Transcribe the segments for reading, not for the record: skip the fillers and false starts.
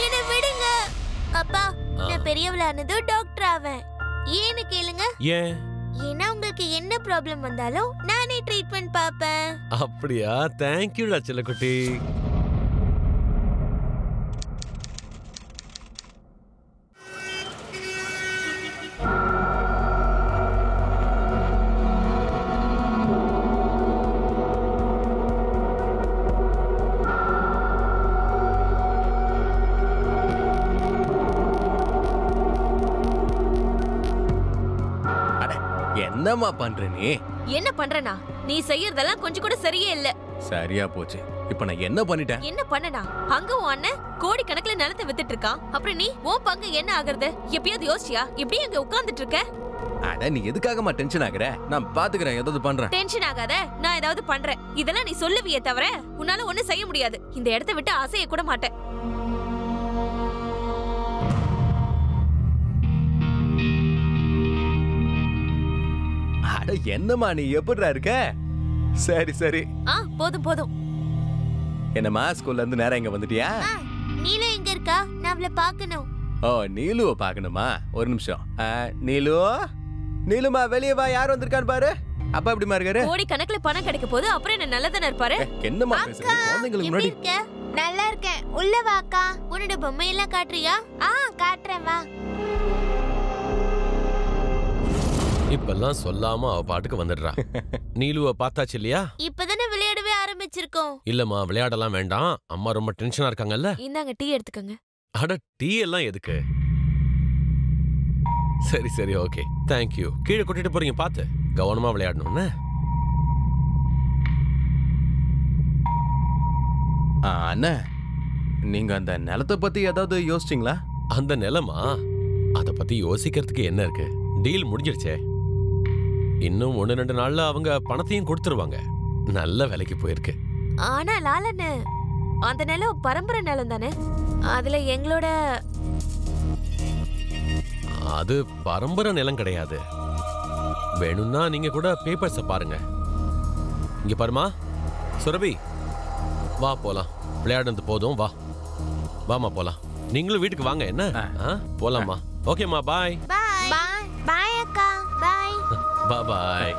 என்ன விடுங்க. அப்பா, நான் பெரியவளானது டாக்டர் ஆவேன். ஏன்னு கேளுங்க. ஏன்? ஏன்னா உங்களுக்கு என்ன ப்ராப்ளம் வந்தாலும் நானே ட்ரீட்மெண்ட் பாப்பேன். அப்படியா? தேங்க்யூடா செல்லக்குட்டி. என்னம்மா பண்ற நீ? என்ன பண்றனா? நீ செய்யறதெல்லாம் கொஞ்சம் கூட சரியே இல்ல. சரியா போச்சு. இப்ப நான் என்ன பண்ணிட்டேன்? என்ன பண்ணனா? அங்க உன் அண்ணன் கோடிக்கணக்குல நிலத்தை வித்துட்டு இருக்கான். அப்புறம் நீ உன் பங்கு என்ன ஆகுறது? எப்பயாவது யோசிச்சியா? இப்படி அங்க உட்கார்ந்துட்டு இருக்க? அட நீ எதுக்காகமா டென்ஷன் ஆகுற? நான் பாத்துக்கிறேன், ஏதாவது பண்றேன். டென்ஷன் ஆகாத, நான் ஏதாவது பண்றேன். இதெல்லாம் நீ சொல்லுவியே தவிர உன்னால ஒண்ணும் செய்ய முடியாது. இந்த இடத்தை விட்டு அசைய கூட மாட்டேன். அட என்னம்மா நீ எப்படிடா இருக்க? சரி சரி. போதும் போதும். என்னம்மா ஸ்கூல்ல இருந்து நேரா இங்க வந்துட்டியா? நீலு எங்க இருக்கா? நான் அவளை பார்க்கணும். ஓ, நீலுவ பார்க்கணுமா? ஒரு நிமிஷம். நீலு, நீலுமா வெளியே வா, யார் வந்திருக்கான்னு பாரு. அப்பா எப்படிமா இருக்காரு? கோடி கணக்குல பணம் கிடைக்க போது அப்புறம் என்ன நல்லதானே இருப்பாரு? என்னம்மா பேசுறீங்க? குழந்தைங்களுக்கு முன்னாடி இருக்க? நல்லா இருக்கேன். உள்ள வாக்கா. உன்னோட பொம்மை எல்லாம் காட்டுறியா? காட்டுறேன் வா. இப்பெல்லாம் சொல்லாம அவ பாட்டுக்கு வந்துடுறா. நீலுவ பார்த்தாச்சு இல்லையா? இப்பதானே விளையாடவே ஆரம்பிச்சிருக்கோம். இல்லம்மா, விளையாடலாம் வேண்டாம். அம்மா ரொம்ப டென்ஷனா இருக்காங்கல்ல. இந்தாங்க டீ எடுத்துக்கங்க. அட டீ எல்லாம் எதுக்கு? சரி சரி, ஓகே, தேங்க்யூ. கீழே கொட்டிட்டு போறீங்க, பார்த்து கவனமா விளையாடணும்னு. அண்ணா, நீங்க அந்த நிலத்தை பத்தி ஏதாவது யோசிச்சிங்களா? அந்த நிலமா? அத பத்தி யோசிக்கிறதுக்கு என்ன இருக்கு? டீல் முடிஞ்சிருச்சே. இன்னும் 1-2 நாள்ல அவங்க பணத்தையும் கொடுத்துருவாங்க. நல்ல விலைக்கு போயிருக்கு. ஆனா லாலன்னு, அந்த நிலம் பரம்பரை நிலம் தானே. அதுல எங்களோட அது பரம்பரை நிலம் கிடையாது. வேணும்னா நீங்க கூட பேப்பர்ஸ பாருங்க. இங்க பாருமா சுரபி, வா போலாம். விளையாடுறது போதும், வா வாமா போலாம். நீங்களும் வீட்டுக்கு வாங்க. என்ன போலாமா? ஓகேமா, பாய். பாய் பாய் அக்கா. பாய் பாய் பாய்.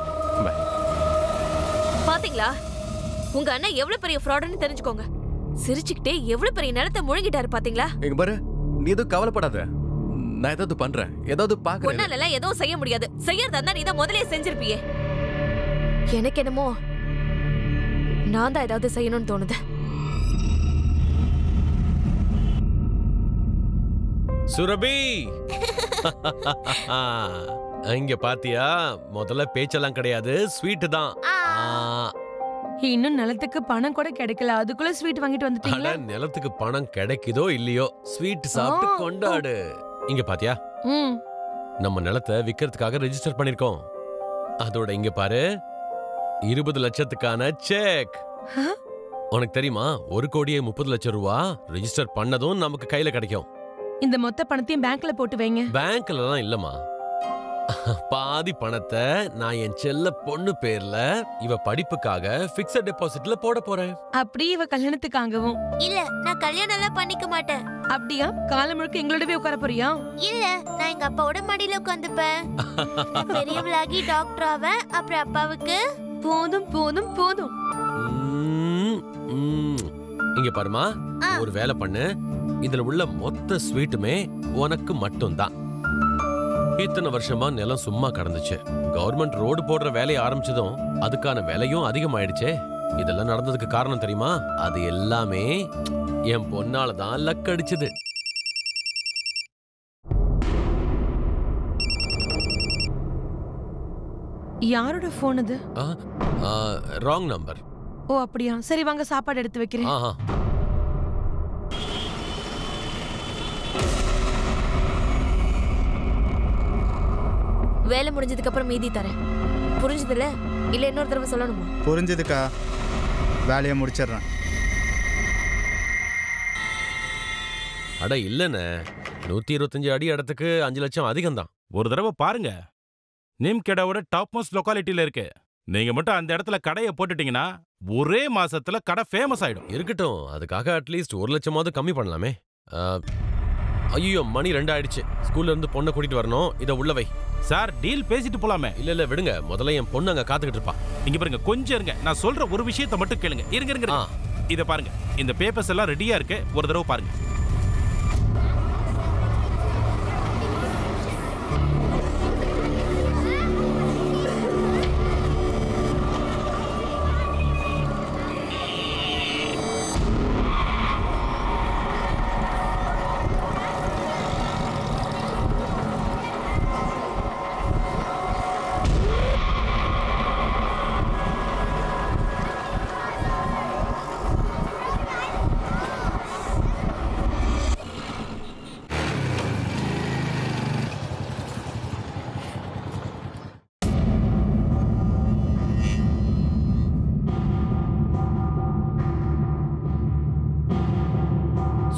பாத்தீங்களா? உங்க அண்ணன் எவ்வளவு பெரிய ஃப்ராடுன்னு தெரிஞ்சுக்கோங்க. சிரிச்சுக்கிட்டே எவ்வளவு பெரிய நிலத்தை முழுங்கிட்டாரு பாத்தீங்களா? இங்க பாரு, நீ எதுவும் கவலைப்படாத. நான் ஏதாவது பண்றேன், ஏதாவது பாக்குறேன். ஒன்னால எதுவும் செய்ய முடியாது. செய்யறதா இருந்தா நீ தான் முதலே செஞ்சிருப்பியே. எனக்கு என்னமோ நான் தான் ஏதாவது செய்யணும்னு தோணுது. சுரபி, இங்க பாத்தியா? முதல்ல பேச்செல்லாம் கிடையாது, ஸ்வீட் தான். இன்னும் நிலத்துக்கு பணம் கூட கிடைக்கல, அதுக்குள்ள ஸ்வீட் வாங்கிட்டு வந்துட்டீங்களா? நிலத்துக்கு பணம் கிடைக்குதோ இல்லையோ, ஸ்வீட் சாப்பிட்டு கொண்டாடு. இங்க பாத்தியா? நம்ம நிலத்தை விக்கிறதுக்காக ரெஜிஸ்டர் பண்ணிருக்கோம். அதோட இங்க பாரு, 20 லட்சத்துக்கான செக். உனக்கு தெரியுமா? 1,30,00,000 ரூபா ரெஜிஸ்டர் பண்ணதும் நமக்கு கையில கிடைக்கும். இந்த மொத்த பணத்தையும் பேங்க்ல போட்டு வைங்க. பேங்க்ல எல்லாம் இல்லம்மா. பாதி பணத்தை நான் என் செல்ல பொண்ணு பேர்ல இவ படிப்புக்காக பிக்ஸட் டெபாசிட்ல போட போறேன். அப்படி இவ கல்யாணத்துக்காகவும்? இல்ல, நான் கல்யாணம் எல்லாம் பண்ணிக்க மாட்டேன். அப்படியா? காலம் முழுக்க எங்களோடவே உட்கார போறியா? இல்ல, நான் எங்க அப்பாவோட மடியில உட்காந்துப்பேன். பெரியவளாகி டாக்டர் ஆவேன். அப்புறம் அப்பாவுக்கு போதும் போதும் போதும். இங்க பாருமா, ஒரு வேலை பண்ணு. இதுல உள்ள மொத்த ஸ்வீட்டுமே உனக்கு மட்டும்தான். இத்தனை வருஷமா நிலம் சும்மா கடந்துச்சு. கவர்மெண்ட் ரோடு போடுற வேலையை ஆரம்பிச்சதும் அதுக்கான விலையும் அதிகமாயிடுச்சே. இதெல்லாம் நடந்ததுக்கு காரணம் தெரியுமா? அது எல்லாமே என் பொண்ணால தான் லக் அடிச்சது. யாரோட போன் இது? Wrong number. ஓ அப்படியா? சரி வாங்க, சாப்பாடு எடுத்து வைக்கிறேன். வேலை முடிஞ்சதுக்கு அப்புறம் மீதி தரேன். புரிஞ்சதுல? இல்ல இன்னொரு தடவை சொல்லணுமா? புரிஞ்சதுக்கா, வேலையை முடிச்சிடுறேன். அட இல்லண்ணே, 125 அடி இடத்துக்கு 5 லட்சம் அதிகம் தான். ஒரு தடவை பாருங்க, நிம்கெடாவோட டாப் மோஸ்ட் லொகாலிட்டியில இருக்கு. நீங்க மட்டும் அந்த இடத்துல கடையை போட்டுட்டீங்கன்னா ஒரே மாசத்துல கடை ஃபேமஸ் ஆயிடும். இருக்கட்டும், அதுக்காக அட்லீஸ்ட் 1 லட்சமாவது கம்மி பண்ணலாமே. ஐயோ மணி 2 ஆயிடுச்சு. ஸ்கூல்ல இருந்து பொண்ணை கூட்டிட்டு வரணும். இதை உள்ள வை. சார் டீல் பேசிட்டு போலாமே. இல்ல விடுங்க, முதல்ல என் பொண்ணு அங்க காத்துக்கிட்டு இருப்பா. இங்க பாருங்க, கொஞ்சம் இருங்க, நான் சொல்ற ஒரு விஷயத்தை மட்டும் கேளுங்க. இருங்க. இத பாருங்க, இந்த பேப்பர்ஸ் எல்லாம் ரெடியா இருக்கு, ஒரு தடவை பாருங்க.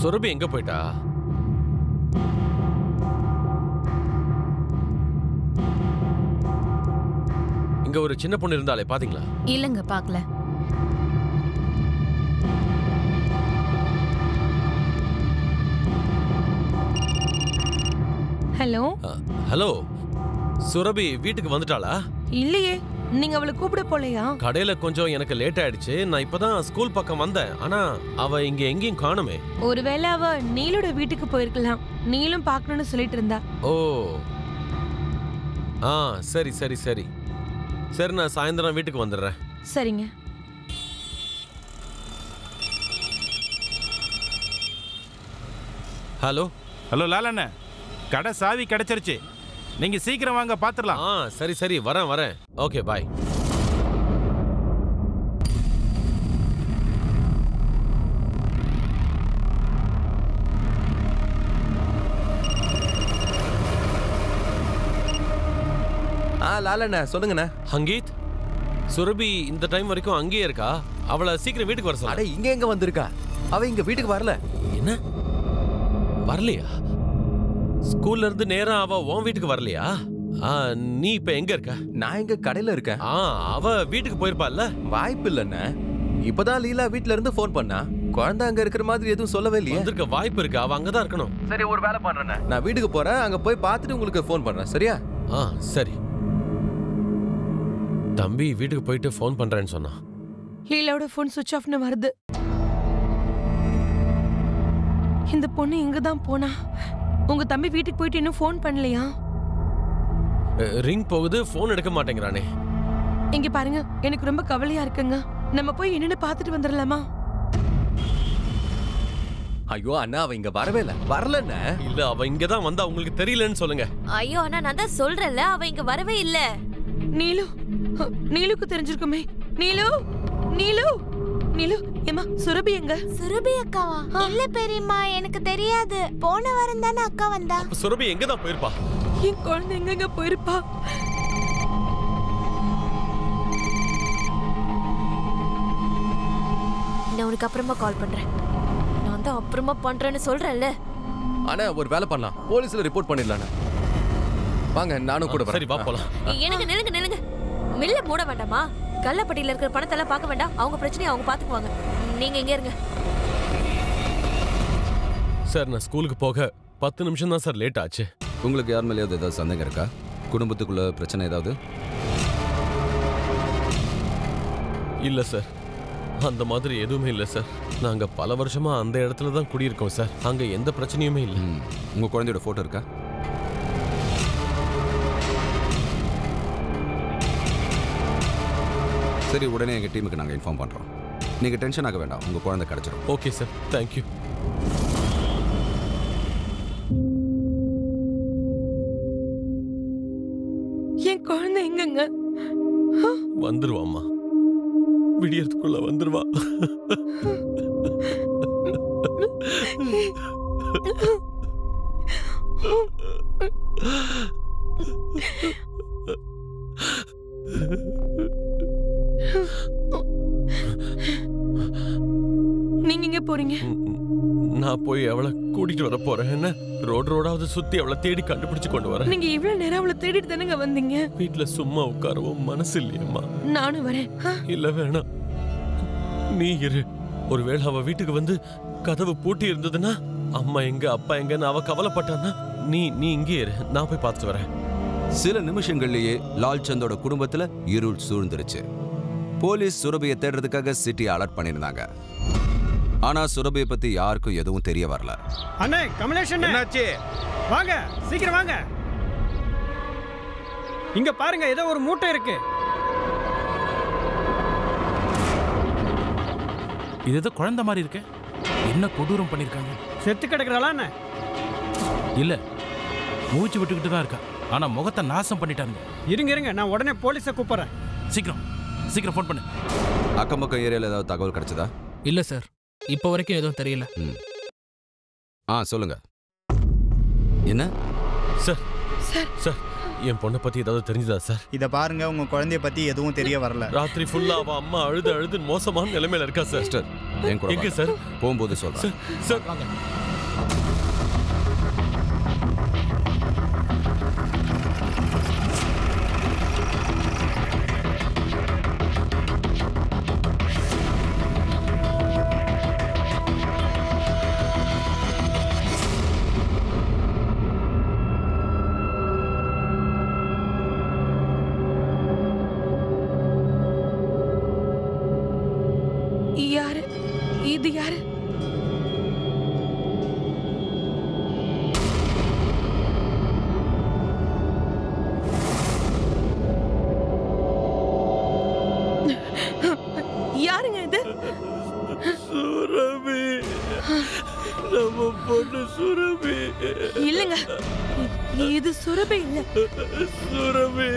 சுரபி எங்க போயிட்டா? இங்க ஒரு சின்ன பொண்ணு இருந்தாலே பாத்தீங்களா? இல்லங்க, பார்க்கல. ஹலோ ஹலோ, சுரபி வீட்டுக்கு வந்துட்டாளா? இல்லையே, நீங்க அவளை கூப்பிட போலையா? கடையில கொஞ்சம் எனக்கு லேட் ஆயிடுச்சு. நான் இப்பதான் ஸ்கூல் பக்கம் வந்தேன். ஆனா அவ இங்க எங்கேயும் காணுமே. ஒருவேளை அவ நீலோட வீட்டுக்கு போயிருக்கலாம். நீலும் பார்க்கணும்னு சொல்லிட்டு இருந்தா. ஓ சரி சரி சரி சரி, நான் சாயந்தரம் வீட்டுக்கு வந்துடுறேன். சரிங்க. ஹலோ ஹலோ லாலண்ண, கடை சாவி கிடைச்சிருச்சு. நீங்க சீக்கிரம் வாங்க, பாத்துடலாம். சரி சரி, வரேன். Okay bye. லாலண்ண சொல்லுங்கண்ணா. ஹங்கீத், சுரபி இந்த டைம் வரைக்கும் அங்கேயே இருக்கா. அவளை சீக்கிரம் வீட்டுக்கு வர சொல்ல. இங்க எங்க வந்திருக்கா? அவ இங்க வீட்டுக்கு வரல. என்ன வரலையா? ஸ்கூல்ல இருந்து நேரா அவ உன் வீட்டுக்கு வரலையா? நீ இப்ப எங்க இருக்க? நான் இங்க கடையில இருக்கேன். அவ வீட்டுக்கு போயிருப்பாள்ல? வாய்ப்பு இல்லண்ணா. இப்பதான் லீலா வீட்ல இருந்து போன் பண்ணா. குழந்தை அங்க இருக்கிற மாதிரி எதுவும் சொல்லவே இல்லையே. வந்திருக்க வாய்ப்பு இருக்கு, அவ அங்கதான் இருக்கணும். சரி, ஒரு வேலை பண்றேன். நான் வீட்டுக்கு போறேன், அங்க போய் பார்த்துட்டு உங்களுக்கு போன் பண்றேன். சரியா? சரி. தம்பி வீட்டுக்கு போயிட்டு போன் பண்றேன்னு சொன்னா. லீலாவோட போன் சுவிட்ச் ஆஃப்னு வருது. இந்த பொண்ணு இங்கதான் போனா. உங்க தம்பி வீட்டுக்கு போயிட்டு இன்னும் போன் பண்ணலையா? ரிங் போகுது, போன் எடுக்க மாட்டேங்கிறானே. இங்க பாருங்க, எனக்கு ரொம்ப கவலையா இருக்குங்க. நம்ம போய் என்னன்னு பாத்துட்டு வந்துடலாமா? ஐயோ அண்ணா, அவ இங்க வரவே இல்ல. வரலண்ணா. இல்ல, அவ இங்கதான் வந்தா உங்களுக்கு தெரியலன்னு சொல்லுங்க. ஐயோ அண்ணா, நான் தான் சொல்றேன்ல, அவ இங்க வரவே இல்ல. நீலுக்கு தெரிஞ்சிருக்குமே. நீலு ஏமா, சுரபி எங்க? சுரபி அக்காவா? இல்ல பெரியம்மா, எனக்கு தெரியாது. போன வாரம் தானே அக்கா வந்தா. சுரபி எங்கதான் போயிருப்பா? என் குழந்தை எங்க போயிருப்பா? நான் உனக்கு அப்புறமா கால் பண்றேன். நான் தான் அப்புறமா பண்றேன்னு சொல்றேன்ல. அண்ணா, ஒரு வேலை பண்ணலாம். போலீஸ்ல ரிப்போர்ட் பண்ணிடலாம். வாங்க, நானும் கூட வரேன். சரி, வா போலாம். எனக்கு நில்லுங்க. மில்ல மூட வேண்டாமா? கள்ளப்பட்டியில இருக்கிற பணத்தெல்லாம் பார்க்க வேண்டாம். அவங்க பிரச்சனையை அவங்க பாத்துக்குவாங்க. நீங்க இங்க இருங்க. சார், நான் ஸ்கூலுக்கு போக 10 நிமிஷம் தான் சார் லேட் ஆச்சு. உங்களுக்கு யார் மேலேயாவது ஏதாவது சந்தேகம் இருக்கா? குடும்பத்துக்குள்ள பிரச்சனை ஏதாவது? இல்ல சார், அந்த மாதிரி எதுவுமே இல்ல சார். நாங்க பல வருஷமா அந்த இடத்துல தான் குடியிருக்கோம் சார். அங்க எந்த பிரச்சனையுமே இல்ல. உங்க குழந்தையோட போட்டோ இருக்கா? சரி, உடனே எங்கள் டீமுக்கு நாங்கள் இன்ஃபார்ம் பண்ணுறோம். நீங்கள் டென்ஷன் ஆக வேண்டாம், உங்கள் குழந்தை கிடச்சிடும். Okay sir, thank you. என் குழந்தை எங்கங்க? வந்துருவாம்மா, விடியறதுக்குள்ள வந்துருவா. நீங்க எங்க போறீங்க? நான் போய் அவளை கூட்டிட்டு வர போறேன். என்ன ரோடாவது சுத்தி அவளை தேடி கண்டுபிடிச்சு கொண்டு வரேன். நீங்க இவ்வளவு நேரம் அவளை தேடிட்டு தானங்க வந்தீங்க? வீட்டுல சும்மா உட்காரவும் மனசு இல்லையம்மா. நானும் வரேன். இல்ல வேணாம், நீ இரு. ஒருவேளை அவ வீட்டுக்கு வந்து கதவு பூட்டி இருந்ததுன்னா அம்மா எங்க அப்பா எங்கன்னு அவ கவலைப்பட்டான்னா நீ இங்கே இரு, நான் போய் பார்த்துட்டு வரேன். சில நிமிஷங்கள்லயே லால்சந்தோட குடும்பத்துல இருள் சூழ்ந்துருச்சு. போலீஸ் சுரபியை தேடுறதுக்காக சிட்டியை அலர்ட் பண்ணிருந்தாங்க. ஆனா சுரபியை பத்தி யாருக்கும் எதுவும் தெரிய வரல. அண்ணே கமலேஷ் அண்ணே, என்னாச்சு? வாங்க சீக்கிரம் வாங்க. இங்க பாருங்க, ஏதோ ஒரு மூட்டை இருக்கு. இது ஏதோ குழந்தை மாதிரி இருக்கு. என்ன கொடூரம் பண்ணிருக்காங்க? செத்து கிடக்குறாளா அண்ணே? இல்ல, மூச்சு விட்டுக்கிட்டு தான் இருக்கா. ஆனா முகத்தை நாசம் பண்ணிட்டாங்க. இருங்க, நான் உடனே போலீஸை கூப்பிடுறேன். சீக்கிரம் ஃபோன் பண்ணு. அக்கம் பக்கம் ஏரியால ஏதாவது தகவல் கிடைச்சதா? இல்ல சார், இப்போ வரைக்கும் எதுவும் தெரியல. சொல்லுங்க. என்ன சார்? சார், என் பொண்ணை பத்தி ஏதாவது தெரிஞ்சதா சார்? இத பாருங்க, உங்க குழந்தைய பத்தி எதுவும் தெரிய வரல. ராத்திரி ஃபுல்லா அவ அம்மா அழுது மோசமான நிலைமையில இருக்கா சார். எங்க சார்? போகும்போது சொல்றேன் சார். வாங்க. யாரு இது? யாரு? யாருங்க இது? சுரபி, நம்ம பொண்ணு சுரபி. இல்லங்க, இது சுரபி இல்ல. சுரபி.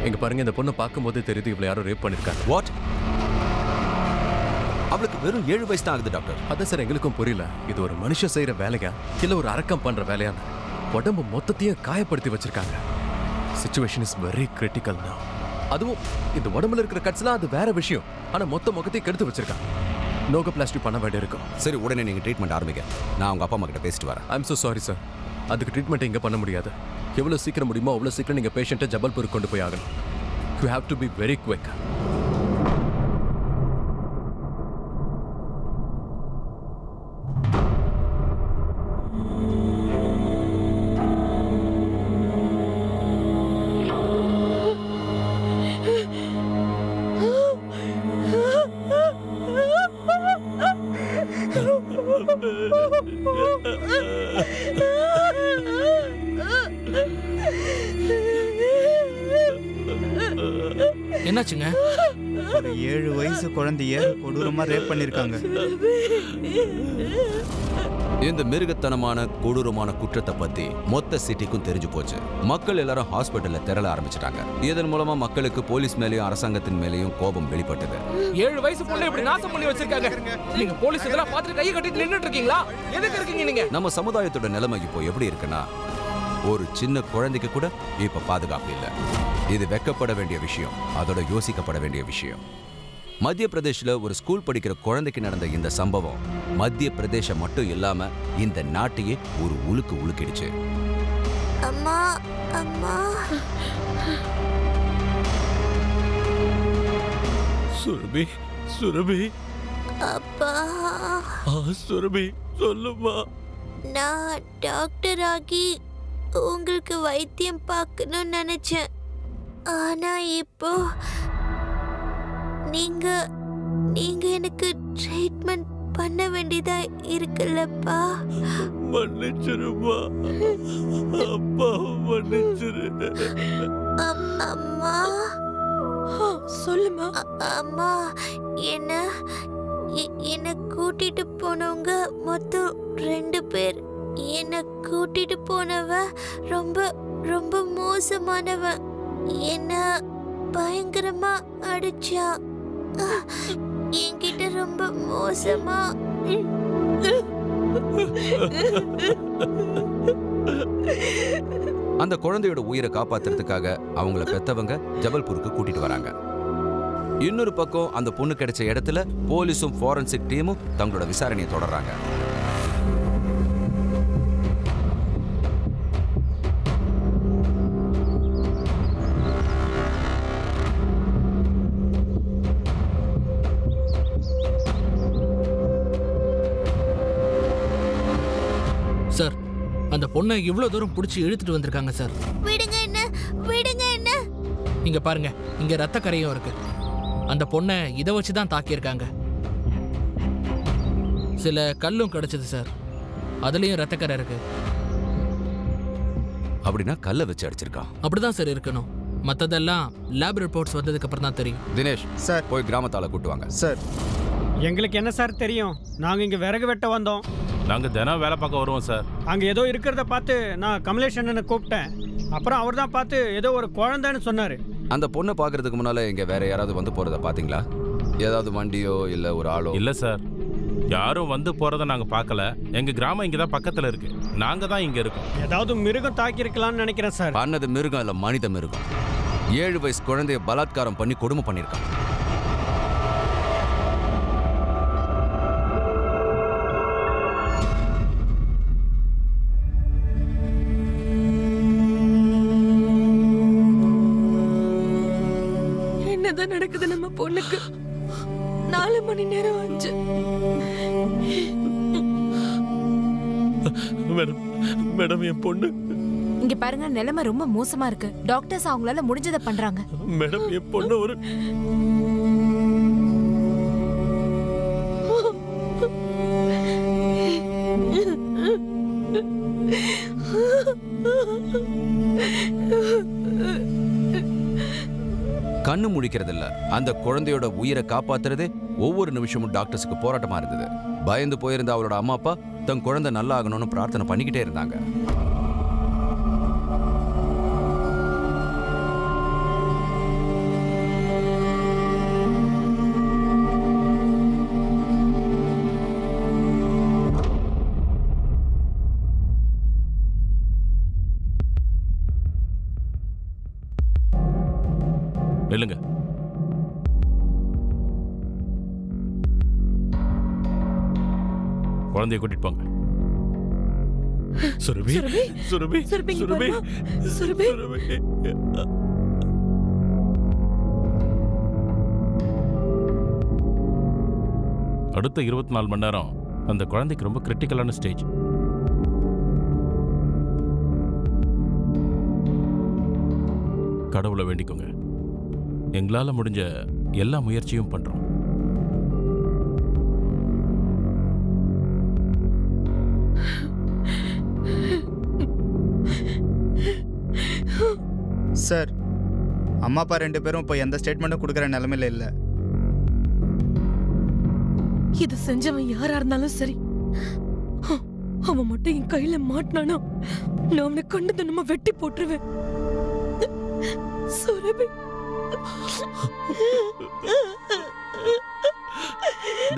இங்க பாருங்க, இந்த பொண்ணை பார்க்கும்போதே தெரியுது இவளை யாரோ ரேப் பண்ணிருக்காங்க. வாட்? அவளுக்கு வெறும் 7 வயசு தான் ஆகுது டாக்டர். அதான் சார் எங்களுக்கும் புரியல. இது ஒரு மனுஷன் செய்யற வேலையா இல்ல ஒரு அரக்கம் பண்ற வேலையான? உடம்பு மொத்தத்தையும் காயப்படுத்தி வச்சிருக்காங்க. Situation is very critical now. அதுவும் இந்த உடம்புல இருக்கிற கட்ஸ்லாம் அது வேற விஷயம். ஆனா மொத்த முகத்தையும் கெடுத்து வச்சிருக்காங்க. நோகோபிளாஸ்டி பண்ண வேண்டிய இருக்கும். சரி, உடனே நீங்க ட்ரீட்மெண்ட் ஆரம்பிங்க. நான் உங்க அப்பா அம்மா கிட்ட பேசிட்டு வரேன். I'm so sorry sir. அதுக்கு ட்ரீட்மெண்ட் இங்க பண்ண முடியாது. எவ்வளவு சீக்கிரம் முடியுமோ அவ்வளவு சீக்கிரம் நீங்க பேஷண்ட்டை ஜபல்பூருக்கு கொண்டு போய் ஆகணும். You have to be very quick. என்னாச்சுங்க? ஒரு 7 வயசு குழந்தைய கொடூரமா ரேப் பண்ணிருக்காங்க. இந்த மிருகத்தனமான கொடூரமான குற்றத்தை பத்தி மொத்த சிட்டிக்கும் தெரிஞ்சு போச்சு. மக்கள் எல்லாரும் ஹாஸ்பிட்டல்ல திரள ஆரம்பிச்சிட்டாங்க. இதன் மூலமா மக்களுக்கு போலீஸ் மேலயும் அரசாங்கத்தின் மேலயும் கோபம் வெளிப்பட்டது. 7 வயசு பொண்ணு இப்படி நாசம் பண்ணி வச்சிருக்காங்க. நீங்க போலீஸ் இதெல்லாம் பார்த்துட்டு கையை கட்டிட்டு நின்னுட்டு இருக்கீங்களா? எதுக்கு இருக்கீங்க நீங்க? நம்ம சமுதாயத்தோட நிலைமை இப்போ எப்படி இருக்குன்னா, ஒரு சின்ன குழந்தைக்கு கூட இப்ப பாதுகாப்பு இல்ல. இது வெக்கப்பட வேண்டிய விஷயம், அதோட யோசிக்கப்பட வேண்டிய விஷயம். மத்திய பிரதேஷ்ல ஒரு ஸ்கூல் படிக்கிற குழந்தைக்கு நடந்த இந்த சம்பவம் மத்திய பிரதேசம் மட்டும் இல்லாம இந்த நாட்டையே ஒரு உலுக்கிடுச்சு. அம்மா, அம்மா. சுரபி, சுரபி. அப்பா. சுரபி, சொல்லுமா. நான் டாக்டர் ஆகி உங்களுக்கு வைத்தியம் பார்க்கணும்னு நினைச்சேன். ஆனா இப்போ நீங்க எனக்கு ட்ரீட்மெண்ட் பண்ண வேண்டியதா இருக்குல்லப்பா. மன்னிச்சிருமா, அப்பா மன்னிச்சிரு. அம்மா. சொல்லுமா. அம்மா, என்ன கூட்டிட்டு போனவங்க மொத்தம் 2 பேர். என்ன கூட்டிட்டு போனவ ரொம்ப ரொம்ப மோசமானவ. என்ன பயங்கரமா அடிச்சா. என்கிட்ட ரொம்ப மோசமா. அந்த குழந்தையோட உயிரை காப்பாத்துறதுக்காக அவங்கள பெத்தவங்க ஜபல்பூருக்கு கூட்டிட்டு வராங்க. இன்னொரு பக்கம் அந்த பொண்ணு கிடைச்ச இடத்துல போலீஸும் ஃபாரன்சிக் டீமும் தங்களோட விசாரணையை தொடர்றாங்க. சார், அந்த பொண்ணை இவ்வளவு தூரம் பிடிச்சி இழுத்துட்டு வந்திருக்காங்க சார். விடுங்க என்ன, விடுங்க என்ன. இங்க பாருங்க, இங்க ரத்த கரையும் இருக்கு. அந்த பொண்ணை இதை வச்சு தான் தாக்கியிருக்காங்க. சில கல்லும் கிடைச்சது சார், அதுலயும் ரத்தக்கரை இருக்கு. அப்படின்னா கல்லை வச்சு அடிச்சிருக்கான். அப்படிதான் சார் இருக்கணும். மத்ததெல்லாம் லேப் ரிப்போர்ட்ஸ் வந்ததுக்கு அப்புறம் தான் தெரியும். தினேஷ் சார், போய் கிராமத்தால கூட்டு வாங்க. சார், எங்களுக்கு என்ன சார் தெரியும்? நாங்க இங்க விறகு வெட்ட வந்தோம். நாங்க தினம் வேலை பார்க்க வருவோம் சார். அங்க ஏதோ இருக்கிறத பார்த்து நான் கமலேஷ் அண்ணனை கூப்பிட்டேன். அப்புறம் அவர் தான் பார்த்து ஏதோ ஒரு குழந்தைன்னு சொன்னாரு. அந்த பொண்ணை பார்க்கறதுக்கு முன்னால இங்க வேற யாராவது வந்து போறத பாத்தீங்களா? ஏதாவது வண்டியோ இல்ல ஒரு ஆளோ? இல்ல சார், யாரும் வந்து போறத நாங்க பார்க்கல. எங்க கிராமம் இங்க தான் பக்கத்துல இருக்கு. நாங்க தான் இங்க இருக்கோம். ஏதாவது மிருகம் தாக்கி இருக்கலாம்னு நினைக்கிறேன் சார். பண்ணது மிருகம் இல்ல, மனித மிருகம். 7 வயசு குழந்தைய பலாத்காரம் பண்ணி கொடுமை பண்ணிருக்கான். என்னதான் நடக்குது நம்ம பொண்ணுக்கு? 4 மணி நேரம் ஆச்சு. மேடம், மேடம், என் பொண்ணு. இங்க பாருங்க, நிலைமை ரொம்ப மோசமா இருக்கு. டாக்டர்ஸ் அவங்களால முடிஞ்சதை பண்றாங்க. மேடம், என் பொண்ணு ஒரு கண்ணு முழிக்கிறது இல்ல, அந்த குழந்தையோட உயிரை காப்பாத்துறதே ஒவ்வொரு நிமிஷமும் டாக்டர்ஸுக்கு போராட்டமா இருந்தது. பயந்து போயிருந்த அவளோட அம்மா அப்பா தன் குழந்தை நல்லா ஆகணும்னு பிரார்த்தனை பண்ணிக்கிட்டே இருந்தாங்க. இல்லைங்க, குழந்தைய கூட்டிட்டு போங்க. சுரபி, சுரபி, சுரபி, சுரபி. அடுத்த 24 மணி நேரம் அந்த குழந்தைக்கு ரொம்ப கிரிட்டிக்கலான ஸ்டேஜ். கடவுளை வேண்டிக்கோங்க. எங்களால முடிஞ்ச எல்லா முயற்சியும் பண்றோம். சார், அம்மா அப்பா 2 பேரும் இப்போ எந்த ஸ்டேட்மெண்ட்டும் கொடுக்குற நிலைமையில இல்லை. இது செஞ்சவன் யாரா இருந்தாலும் சரி, அவன் மட்டும் என் கையில மாட்டினானா நான் அவனை கண்டு நம்ம வெட்டி போட்டுருவேன். சுரபி,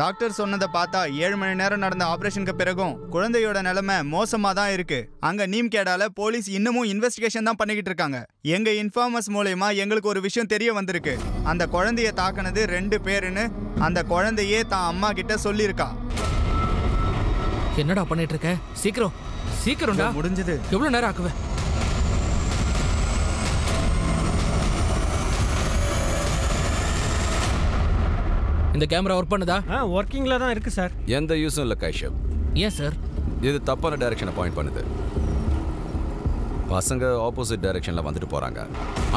டாக்டர் சொன்னதை பார்த்தா 7 மணி நேரம் நடந்த ஆபரேஷனுக்கு பிறகும் குழந்தையோட நிலைமை மோசமா தான் இருக்கு. அங்க நீம்கேடால போலீஸ் இன்னமும் இன்வெஸ்டிகேஷன் தான் பண்ணிக்கிட்டு இருக்காங்க. எங்க இன்ஃபார்மர்ஸ் மூலமா எங்களுக்கு ஒரு விஷயம் தெரிய வந்திருக்கு. அந்த குழந்தைய தாக்குனது 2 பேருன்னு அந்த குழந்தையே தான் அம்மா கிட்ட சொல்லியிருக்கா. என்னடா பண்ணிட்டு இருக்க? சீக்கிரம் சீக்கிரம்டா. முடிஞ்சது. எவ்வளவு நேரம் ஆக்குவேன்? இந்த கேமரா ஒர்க் பண்ணுதா? ஒர்க்கிங்ல தான் இருக்கு சார். எந்த யூஸும் இல்ல கைஷப். ஏன் சார்? இது தப்பான டைரக்ஷனை பாயிண்ட் பண்ணுது. பசங்க ஆப்போசிட் டைரக்ஷன்ல வந்துட்டு போறாங்க.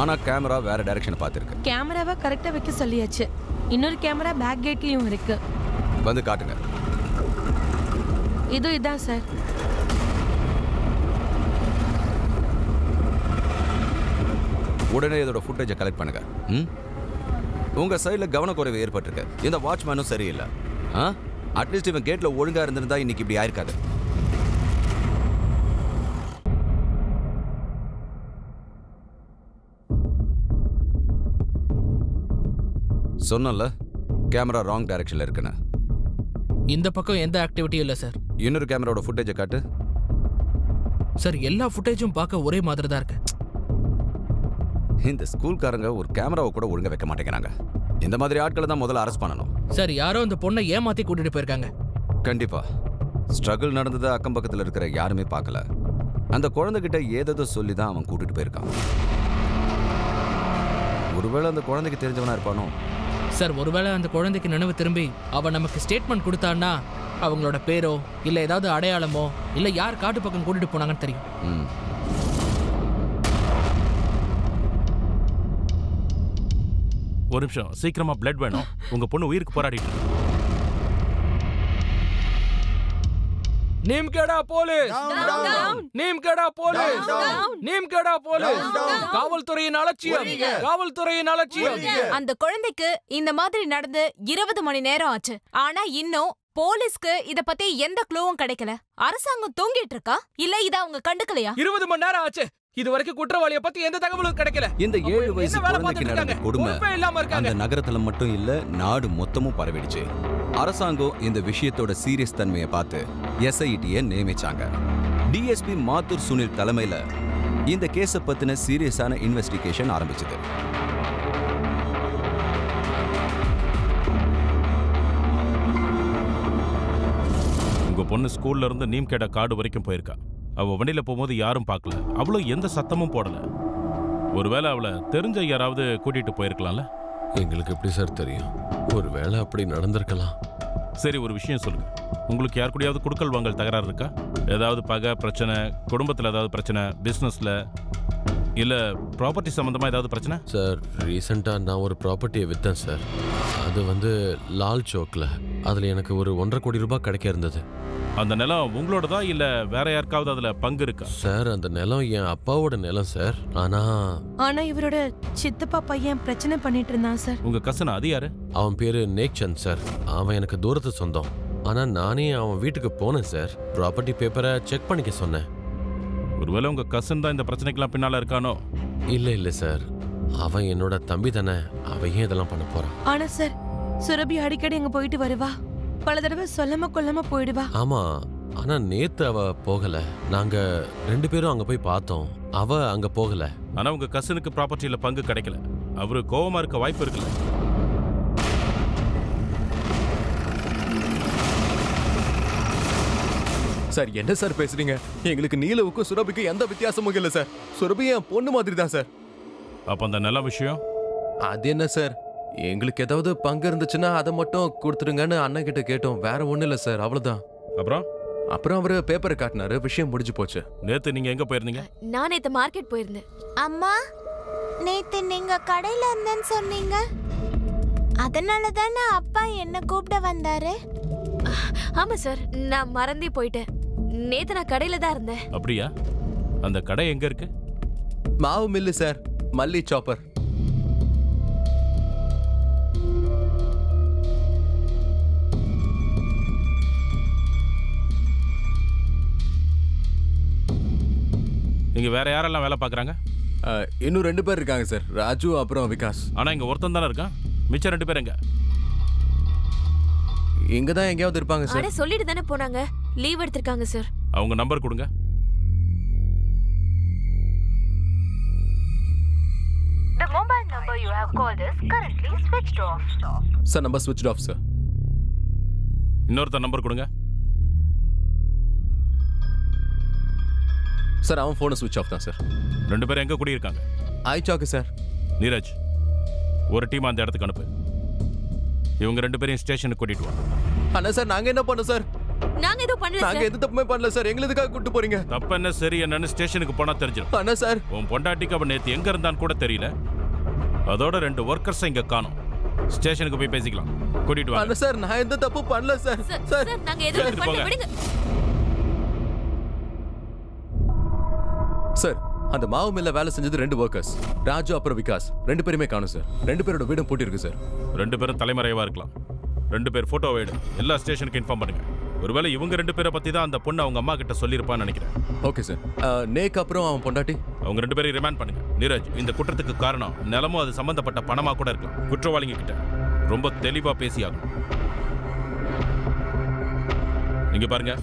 ஆனா கேமரா வேற டைரக்ஷனை பார்த்திருக்கு. கேமராவை கரெக்டா வைக்க சொல்லியாச்சு. இன்னொரு கேமரா பேக் கேட்லயும் இருக்கு. வந்து காட்டுங்க. இதான் சார். உடனே இதோட ஃபுட்டேஜை கலெக்ட் பண்ணுங்க. உங்க சைடுல கவனக்குறைவு ஏற்பட்டிருக்கு. இந்த வாட்ச்மேனும் சரியில்லை. அட்லீஸ்ட் இவன் கேட்ல ஒழுங்கா இருந்திருந்தா இன்னைக்கு இப்படி ஆயிருக்காது. சொன்னல கேமரா ராங் டைரக்ஷன்ல இருக்குன்னு. இந்த பக்கம் எந்த ஆக்டிவிட்டியும் இல்ல சார். இன்னொரு கேமராவோட ஃபுட்டேஜை காட்டு. சார், எல்லா ஃபுட்டேஜும் பார்க்க ஒரே மாதிரி தான் இருக்கு. இந்த ஸ்கூல்காரங்க ஒரு கேமராவை கூட ஒழுங்கா வைக்க மாட்டேங்கிறாங்க. இந்த மாதிரி ஆட்களை தான் முதல்ல அரெஸ்ட் பண்ணணும். சார், யாரோ இந்த பொண்ணை ஏமாத்தி கூட்டிட்டு போயிருக்காங்க. கண்டிப்பா ஸ்ட்ரகிள் நடந்ததை அக்கம் பக்கத்தில் இருக்கிற யாருமே பார்க்கல. அந்த குழந்தைகிட்ட ஏதோ சொல்லி தான் அவன் கூட்டிட்டு போயிருக்கான். ஒருவேளை அந்த குழந்தைக்கு தெரிஞ்சவனா இருப்பானோ? சார், ஒருவேளை அந்த குழந்தைக்கு நினைவு திரும்பி அவன் நமக்கு ஸ்டேட்மெண்ட் கொடுத்தான்னா அவங்களோட பேரோ இல்ல ஏதாவது அடையாளமோ இல்ல யார் காட்டு பக்கம் கூட்டிட்டு போனாங்கன்னு தெரியும். ஒரு நிமிஷம், சீக்கிரமா பிளட் வேணும். உங்க பொண்ணு உயிருக்கு போராடிட்டு இருக்கு. நீம்கேடா போலீஸ், நீம்கேடா போலீஸ், நீம்கேடா போலீஸ். காவல்துறையின் அலட்சியம், காவல்துறையின் அலட்சியம். அந்த குழந்தைக்கு இந்த மாதிரி நடந்து 20 மணி நேரம் ஆச்சு. ஆனா இன்னும் போலீஸ்க்கு இத பத்தி எந்த க்ளூவும் கிடைக்கல. அரசாங்கம் தூங்கிட்டு இருக்கா இல்ல இத அவங்க கண்டுக்கலையா? 20 மணி நேரம் ஆச்சு. இது வரைக்கும் குற்றவாளியை பத்தி எந்த தகவலும் கிடைக்கல. இந்த 7 வயசு குழந்தைக்கு நடந்த கொடுமை அந்த நகரத்துல மட்டும் இல்ல, நாடு மொத்தமும் பரவிடுச்சு. அரசாங்கம் இந்த விஷயத்தோட சீரியஸ் தன்மையை பார்த்து SIT-யை நியமிச்சாங்க. DSP மாத்தூர் சுனில் தலைமையில இந்த கேஸை பத்தின சீரியஸான இன்வெஸ்டிகேஷன் ஆரம்பிச்சது. உங்க பொண்ணு ஸ்கூல்ல இருந்து நீம்கேடா காடு வரைக்கும் போயிருக்கா. அவ வண்டியில போகும்போது யாரும் பார்க்கல. அவளும் எந்த சத்தமும் போடல. ஒருவேளை அவளை தெரிஞ்ச யாராவது கூட்டிட்டு போயிருக்கலாம்ல? எங்களுக்கு எப்படி சார் தெரியும்? ஒருவேளை அப்படி நடந்திருக்கலாம். சரி, ஒரு விஷயம் சொல்லுங்க. உங்களுக்கு யார் கூடயாவது குடுக்கல் வாங்கல் தகராறு இருக்கா? ஏதாவது பகை பிரச்சனை, குடும்பத்தில் ஏதாவது பிரச்சனை, பிஸ்னஸ்ல இல்ல ப்ராப்பர்ட்டி சம்பந்தமா ஏதாவது பிரச்சனை? சார், ரீசெண்டா நான் ஒரு ப்ராப்பர்ட்டியை விற்றேன் சார். அது லால் சோக்ல. அதுல எனக்கு ஒரு 1.5 கோடி ரூபாய் கிடைக்க இருந்தது. அந்த நிலம் உங்களோடதா இல்ல வேற யாருக்காவது அதுல பங்கு இருக்கா? சார், அந்த நிலம் என் அப்பாவோட நிலம் சார். ஆனா இவரோட சித்தப்பா பையன் பிரச்சனை பண்ணிட்டு இருந்தான் சார். உங்க கசன் அது யாரு? அவன் பேரு நேக்சந்த் சார். அவன் எனக்கு தூரத்து சொந்தம். ஆனா நானே அவன் வீட்டுக்கு போனேன் சார். ப்ராப்பர்ட்டி பேப்பரை செக் பண்ணிக்க சொன்னேன். ஒருவேளை உங்க கசன் தான் இந்த பிரச்சனைக்கெல்லாம் பின்னால இருக்கானோ? இல்ல சார், அவன் என்னோட தம்பி தானே. அவன் ஏன் இதெல்லாம் பண்ண போறான்? ஆனா சார், சுரபி அடிக்கடி அங்க போயிட்டு வருவா. பல தடவை சொல்லாம கொல்லாம போயிடுவா. ஆமா, ஆனா நேத்து அவ போகல. நாங்க 2 பேரும் அங்க போய் பார்த்தோம். அவ அங்க போகல. ஆனா உங்க கசனுக்கு ப்ராப்பர்ட்டியில பங்கு கிடைக்கல. அவரு கோவமா இருக்க வாய்ப்பு இருக்குல்ல? சார், என்ன சார் பேசுறீங்க? எங்களுக்கு நீலவுக்கும் சுரபிக்கும் எந்த வித்தியாசமும் இல்ல சார். சுரபி என் பொண்ணு மாதிரி தான் சார். அப்ப அந்த நல்ல விஷயம் அது என்ன சார்? எங்களுக்கு ஏதாவது பங்கு இருந்துச்சுன்னா அதை மட்டும் கொடுத்துருங்கன்னு அண்ணன் கிட்ட கேட்டோம். வேற ஒண்ணும் இல்ல சார், அவ்வளவுதான். அப்புறம் அவரு பேப்பரை காட்டினாரு. விஷயம் முடிஞ்சு போச்சு. நேத்து நீங்க எங்க போயிருந்தீங்க? நான் நேத்து மார்க்கெட் போயிருந்தேன். அம்மா, நேத்து நீங்க கடையில இருந்தேன்னு சொன்னீங்க. அதனால தானே அப்பா என்ன கூப்பிட வந்தாரு. ஆமா சார், நான் மறந்தே போயிட்டேன். நேத்து நான் கடையில தான் இருந்தேன். அப்படியா? அந்த கடை எங்க இருக்கு? மாவு மில்லு சார், மல்லி சாப்பர். இங்க வேற யாரெல்லாம் வேலை பாக்குறாங்க? இன்னும் 2 பேர் இருக்காங்க சார், ராஜு அப்புறம் விகாஸ். ஆனா இங்க ஒருத்தன் தானே இருக்கான். மிச்சம் 2 பேர் எங்க? இங்க தான் எங்கயாவது இருப்பாங்க சார். அட சொல்லிட்டு தானே போனாங்க. லீவ் எடுத்துட்டாங்க சார். அவங்க நம்பர் கொடுங்க. The mobile number you have called is currently switched off. Sir, number switched off sir. இன்னொருத்த நம்பர் கொடுங்க. சார், அவன் போன் ஸ்விட்ச் ஆஃப் தான் சார். 2 பேரும் எங்க குடி இருக்காங்க? ஐச்சாக்கு சார். நீரஜ், ஒரு டீம் அந்த இடத்துக்கு அனுப்பு. இவங்க 2 பேரையும் ஸ்டேஷனுக்கு கூட்டிட்டு வா. அண்ணா சார், நாங்க என்ன பண்ணோம் சார்? நாங்க எதுவும் பண்ணல சார். நாங்க எந்த தப்புமே பண்ணல சார். எங்களை எதுக்காக கூட்டிட்டு போறீங்க? தப்பு என்ன சரி என்னன்னு ஸ்டேஷனுக்கு போனா தெரிஞ்சிடும். அண்ணா சார், உன் பொண்டாட்டிக்கு அவன் நேத்து எங்க இருந்தான்னு கூட தெரியல. அதோட 2 ஒர்க்கர்ஸ் இங்க காணோம். ஸ்டேஷனுக்கு போய் பேசிக்கலாம். கூட்டிட்டு வா. அண்ணா சார், நான் எந்த தப்பு பண்ணல சார். சார், நாங்க எதுவும் பண்ணல. விடுங்க சார். அந்த மாவு மில்ல வேலை செஞ்சது 2 ஒர்க்கர்ஸ், ராஜு அப்புறம் விகாஸ். 2 பேருமே காணும் சார். 2 பேரோட வீடும் பூட்டி இருக்கு சார். 2 பேரும் தலைமறைவா இருக்கலாம். 2 பேர் போட்டோ எடு. எல்லா ஸ்டேஷனுக்கு இன்ஃபார்ம் பண்ணுங்க. ஒருவேளை இவங்க 2 பேரை பத்தி தான் அந்த பொண்ணு அவங்க அம்மா கிட்ட சொல்லிருப்பான்னு நினைக்கிறேன். Okay sir. நேக் அப்புறம் அவன் பொண்டாட்டி அவங்க 2 பேரையும் ரிமாண்ட் பண்ணுங்க. நீரஜ், இந்த குற்றத்துக்கு காரணம் நிலமும் அது சம்பந்தப்பட்ட பணமா கூட இருக்கலாம். குற்றவாளிங்க கிட்ட ரொம்ப தெளிவா பேசியாகணும். நீங்க பாருங்க,